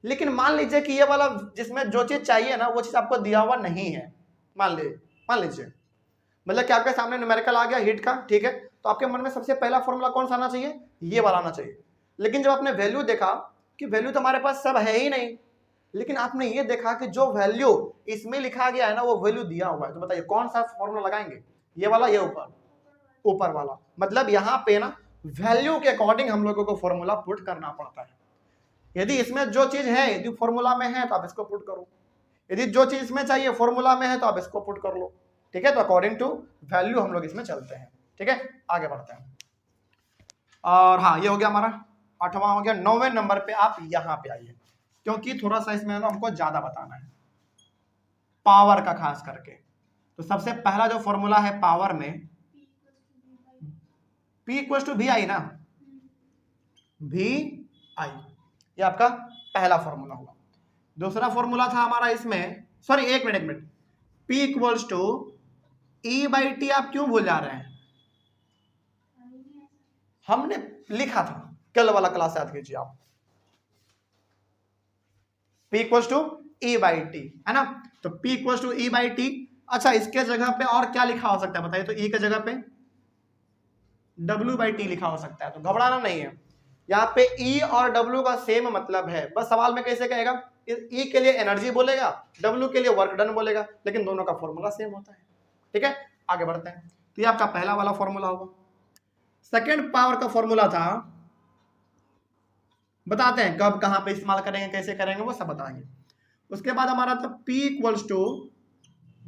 लेकिन मान लीजिए कि ये वाला जिसमें जो चीज चाहिए ना वो चीज आपको दिया हुआ नहीं है, मान लीजिए मतलब कि आपके सामने न्यूमेरिकल आ गया हीट का, ठीक है, तो आपके मन में सबसे पहला फॉर्मूला कौन सा आना चाहिए, ये वाला आना चाहिए। लेकिन जब आपने वैल्यू देखा कि वैल्यू तो हमारे पास सब है ही नहीं, लेकिन आपने ये देखा कि जो वैल्यू इसमें लिखा गया है ना वो वैल्यू दिया हुआ है, तो बताइए कौन सा फॉर्मूला लगाएंगे, ये वाला, ये ऊपर वाला। मतलब यहाँ पे ना वैल्यू के अकॉर्डिंग हम लोगों को फॉर्मूला पुट करना पड़ता है। यदि इसमें जो चीज है यदि फॉर्मूला में है तो आप इसको पुट करो, यदि जो चीज इसमें चाहिए फॉर्मूला में है तो आप इसको पुट कर लो, ठीक है। तो अकॉर्डिंग टू वैल्यू हम लोग इसमें चलते हैं, ठीक है। आगे बढ़ते हैं। और हाँ, ये हो गया हमारा 8वां हो गया। 9वें नंबर पे आप यहाँ पे आइए, क्योंकि थोड़ा सा इसमें हमको ज्यादा बताना है पावर का खास करके। तो सबसे पहला जो फॉर्मूला है पावर में, P इक्वल टू वी आई ना, वी आई, ये आपका पहला फॉर्मूला हुआ। दूसरा फॉर्मूला था हमारा इसमें, सॉरी एक minute, P equals to E by T. आप क्यों भूल जा रहे हैं, हमने लिखा था कल वाला क्लास याद कीजिए आप, P equals to E by T, है ना। तो P equals to E by T. अच्छा, इसके जगह पे और क्या लिखा हो सकता है बताइए, तो E के जगह पे W बाई टी लिखा हो सकता है, तो घबराना नहीं है। यहाँ पे E और W का सेम मतलब है, बस सवाल में कैसे कहेगा, E के लिए एनर्जी बोलेगा, W के लिए वर्क डन बोलेगा, लेकिन दोनों का फॉर्मूला सेम होता है, ठीक है। आगे बढ़ते हैं। तो ये आपका पहला वाला फॉर्मूला होगा। सेकेंड पावर का फॉर्मूला था, बताते हैं कब कहां पे इस्तेमाल करेंगे, कैसे करेंगे, वो सब बताएंगे। उसके बाद हमारा था P इक्वल्स टू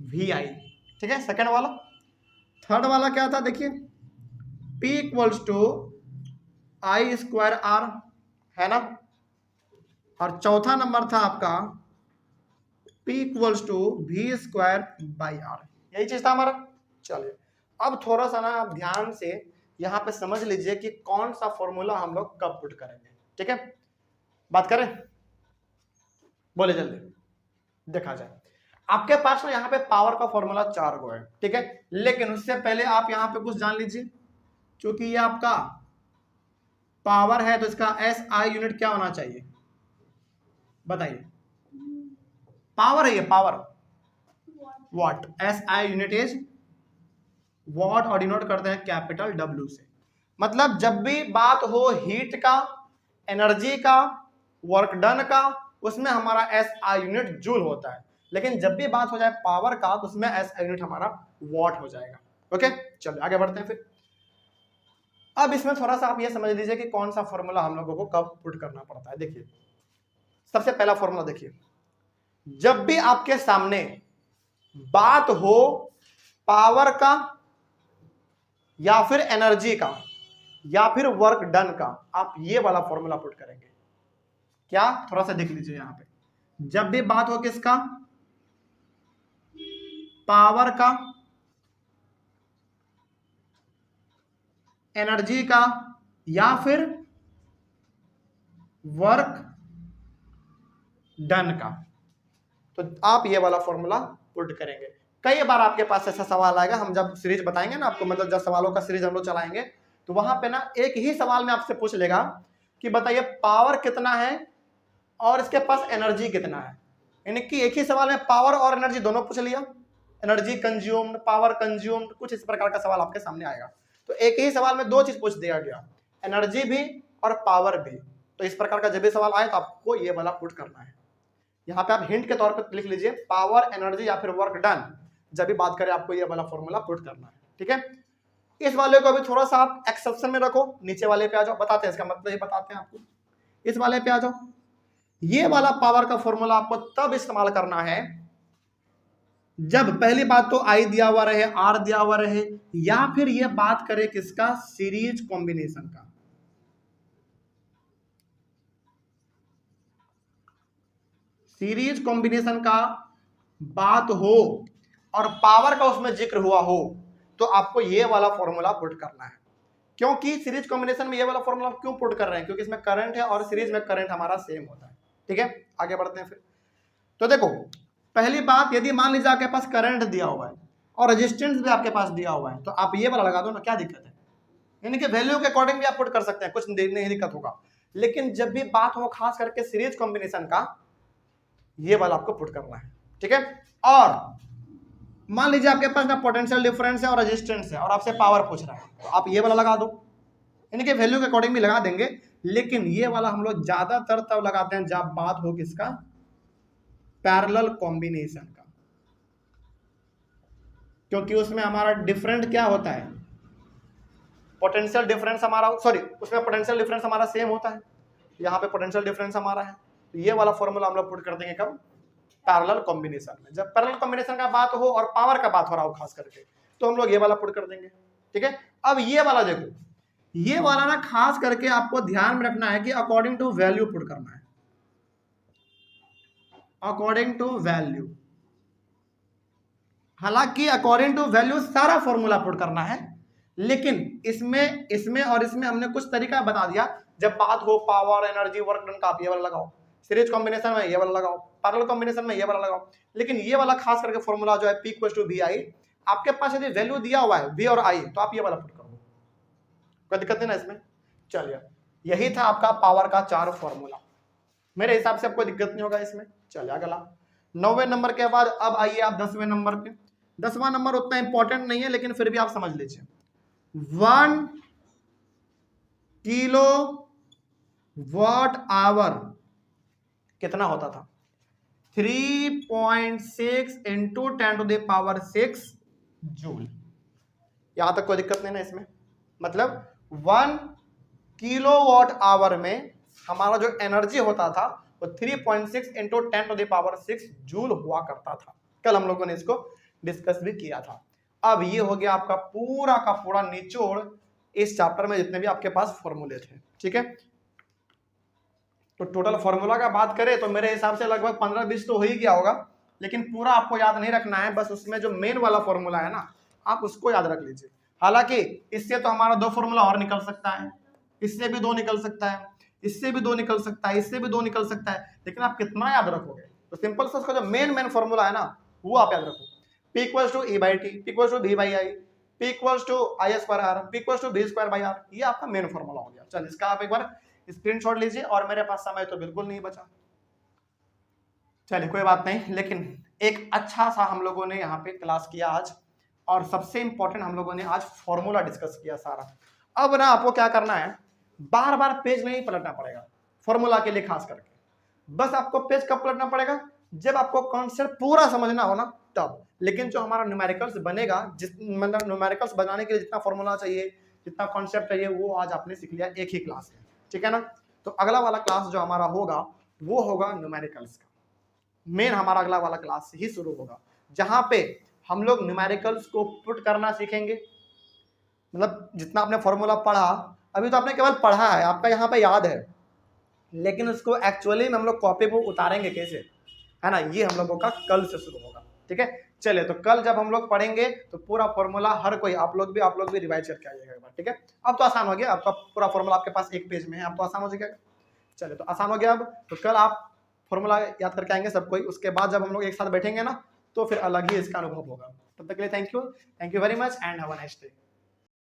वी आई, ठीक है, सेकेंड वाला। थर्ड वाला क्या था देखिए, P equals to I square R, है ना। और चौथा नंबर था आपका P equals to V square by R, यही चीज था हमारा। चलिए अब थोड़ा सा ना आप ध्यान से यहाँ पे समझ लीजिए कि कौन सा फॉर्मूला हम लोग कब पुट करेंगे, ठीक है। बात करें, बोले जल्दी, देखा जाए। आपके पास ना यहाँ पे पावर का फॉर्मूला 4 गो है, ठीक है। लेकिन उससे पहले आप यहाँ पे कुछ जान लीजिए, क्योंकि ये आपका पावर है तो इसका SI यूनिट क्या होना चाहिए, बताइए। पावर है ये, power what, SI unit is what, और डिनोट करते हैं कैपिटल W से। मतलब जब भी बात हो हीट का, एनर्जी का, वर्क डन का, उसमें हमारा SI यूनिट जूल होता है। लेकिन जब भी बात हो जाए पावर का तो उसमें SI यूनिट हमारा वॉट हो जाएगा, ओके। चलिए आगे बढ़ते हैं फिर। अब इसमें थोड़ा सा आप ये समझ लीजिए कि कौन सा फॉर्मूला हम लोगों को कब पुट करना पड़ता है। देखिए सबसे पहला फॉर्मूला देखिए, जब भी आपके सामने बात हो पावर का या फिर एनर्जी का या फिर वर्क डन का, आप ये वाला फॉर्मूला पुट करेंगे। क्या, थोड़ा सा देख लीजिए यहाँ पे, जब भी बात हो किसका, पावर का, एनर्जी का या फिर वर्क डन का, तो आप ये वाला फॉर्मूला पुट करेंगे। कई बार आपके पास ऐसा सवाल आएगा, हम जब सीरीज बताएंगे ना आपको, मतलब जब सवालों का सीरीज हम लोग चलाएंगे तो वहां पे ना एक ही सवाल में आपसे पूछ लेगा कि बताइए पावर कितना है और इसके पास एनर्जी कितना है। यानी कि एक ही सवाल में पावर और एनर्जी दोनों पूछ लिया, एनर्जी कंज्यूम्ड, पावर कंज्यूम्ड, कुछ इस प्रकार का सवाल आपके सामने आएगा। तो एक ही सवाल में 2 चीज पूछ दिया गया, एनर्जी भी और पावर भी। तो इस प्रकार का जब भी सवाल आए तो आपको ये वाला पुट करना है। यहाँ पे आप हिंट के तौर पर लिख लीजिए, पावर, एनर्जी या फिर वर्क डन, जब भी बात करें आपको ये वाला फॉर्मूला पुट करना है, ठीक है। इस वाले को अभी थोड़ा सा आप एक्सेप्शन में रखो, नीचे वाले पे आ जाओ, बताते हैं इसका मतलब ये बताते हैं आपको। इस वाले पे आ जाओ, ये वाला पावर का फॉर्मूला आपको तब इस्तेमाल करना है जब पहली बात तो आई दिया हुआ रहे, आर दिया हुआ रहे, या फिर ये बात करें किसका, सीरीज कॉम्बिनेशन का। सीरीज कॉम्बिनेशन का बात हो और पावर का उसमें जिक्र हुआ हो तो आपको ये वाला फॉर्मूला पुट करना है। क्योंकि सीरीज कॉम्बिनेशन में ये वाला फॉर्मूला क्यों पुट कर रहे हैं, क्योंकि इसमें करंट है और सीरीज में करंट हमारा सेम होता है, ठीक है। आगे बढ़ते हैं फिर। तो देखो पहली बात, यदि मान लीजिए आपके पास करंट दिया हुआ है और रेजिस्टेंस भी आपके पास दिया हुआ है, तो आप ये वाला लगा दो ना, क्या दिक्कत है। यानी कि वैल्यू के अकॉर्डिंग भी आप पुट कर सकते हैं, कुछ नहीं दिक्कत होगा। लेकिन जब भी बात हो खास करके सीरीज कॉम्बिनेशन का, ये वाला आपको पुट करना है, ठीक है। और मान लीजिए आपके पास ना पोटेंशियल डिफरेंस है और रेजिस्टेंस है और आपसे पावर पूछ रहा है, तो आप ये वाला लगा दो, यानी कि वैल्यू के अकॉर्डिंग भी लगा देंगे। लेकिन ये वाला हम लोग ज्यादातर तब लगाते हैं जब बात हो किसका, पैरेलल कॉम्बिनेशन का, क्योंकि उसमें हमारा डिफरेंट क्या होता है, पोटेंशियल डिफरेंस हमारा, सॉरी उसमें पोटेंशियल डिफरेंस हमारा सेम होता है, यहाँ पे पोटेंशियल डिफरेंस हमारा है। तो ये वाला फॉर्मूला हम लोग पुट कर देंगे कब, पैरेलल कॉम्बिनेशन में। जब पैरेलल कॉम्बिनेशन का बात हो और पावर का बात हो रहा हो खास करके, तो हम लोग ये वाला पुट कर देंगे, ठीक है। अब ये वाला देखो, ये वाला ना खास करके आपको ध्यान में रखना है कि अकॉर्डिंग टू वैल्यू पुट करना है, अकॉर्डिंग टू वैल्यू। हालांकि अकॉर्डिंग टू वैल्यू सारा फॉर्मूला पुट करना है, लेकिन इसमें और इसमें हमने कुछ तरीका बता दिया। जब बात हो पावर, एनर्जी, वर्क डन का, आप ये वाला लगाओ, सीरीज कॉम्बिनेशन में ये वाला लगाओ, पैरेलल कॉम्बिनेशन में ये वाला लगाओ। लेकिन ये वाला खास करके फॉर्मूला जो है P = VI, आपके पास यदि वैल्यू दिया हुआ है V और I, तो आप ये वाला पुट कर दो, कोई दिक्कत नहीं ना इसमें। चलिए, यही था आपका पावर का 4 फॉर्मूला। मेरे हिसाब से आपको दिक्कत नहीं होगा इसमें। चलिए अगला 9वें नंबर के बाद अब आइए आप 10वें नंबर पे। 10वां नंबर उतना इंपॉर्टेंट नहीं है, लेकिन फिर भी आप समझ लीजिए। 1 किलोवाट कितना होता था, 3.6 इंटू 10⁻⁶ जूल। यहां तक कोई दिक्कत नहीं ना इसमें। मतलब 1 किलोवाट में हमारा जो एनर्जी होता था वो 3.6 इंटू 10⁻⁶ जूल हुआ करता था। कल हम लोगों ने इसको डिस्कस भी किया था। अब ये हो गया आपका पूरा का पूरा निचोड़ इस चैप्टर में जितने भी आपके पास फॉर्मूले थे, ठीक है। तो टोटल फॉर्मूला का बात करें तो मेरे हिसाब से लगभग 15-20 तो हो ही गया होगा, लेकिन पूरा आपको याद नहीं रखना है। बस उसमें जो मेन वाला फॉर्मूला है ना, आप उसको याद रख लीजिए। हालांकि इससे तो हमारा 2 फॉर्मूला और निकल सकता है, इससे भी 2 निकल सकता है, इससे भी 2 निकल सकता है, इससे भी 2 निकल सकता है, लेकिन आप कितना याद रखोगे। तो सिंपल से उसका जो मेन फॉर्मूला है ना, वो आप याद रखो। P = E/T, P = V/I, P = I²R, P = V²/R, ये आपका मेन फॉर्मूला हो गया। चल इसका आप एक बार स्क्रीनशॉट लीजिए। और मेरे पास समय तो बिल्कुल नहीं बचा, चलिए कोई बात नहीं, लेकिन एक अच्छा सा हम लोगों ने यहाँ पे क्लास किया आज, और सबसे इंपॉर्टेंट हम लोगों ने आज फॉर्मूला डिस्कस किया सारा। अब ना आपको क्या करना है, बार बार पेज नहीं पलटना पड़ेगा फॉर्मूला के लिए खास करके। बस आपको पेज कब पलटना पड़ेगा, जब आपको कॉन्सेप्ट पूरा समझना हो ना, तब। लेकिन जो हमारा न्यूमेरिकल्स बनेगा, जिस मतलब न्यूमेरिकल्स बनाने के लिए जितना फॉर्मूला चाहिए, जितना कॉन्सेप्ट चाहिए, वो आज आपने सीख लिया एक ही क्लास में, ठीक है ना। तो अगला वाला क्लास जो हमारा होगा वो होगा न्यूमेरिकल्स का। मेन हमारा अगला वाला क्लास ही शुरू होगा, जहां पे हम लोग न्यूमेरिकल्स को पुट करना सीखेंगे। मतलब जितना आपने फॉर्मूला पढ़ा, अभी तो आपने केवल पढ़ा है, आपका यहाँ पे याद है, लेकिन उसको एक्चुअली में हम लोग कॉपी पे उतारेंगे कैसे, है ना, ये हम लोगों का कल से शुरू होगा, ठीक है। चलिए, तो कल जब हम लोग पढ़ेंगे तो पूरा फॉर्मूला हर कोई, आप लोग भी रिवाइज करके आइएगा एक बार, ठीक है। अब तो आसान हो गया, आपका पूरा फॉर्मूला आपके पास एक पेज में है, अब तो आसान हो जाएगा। चलिए, तो आसान हो गया। अब तो कल आप फॉर्मूला याद करके आएंगे सब कोई, उसके बाद जब हम लोग एक साथ बैठेंगे ना, तो फिर अलग ही इसका अनुभव होगा। तब तक के लिए thank you very much and have a nice day.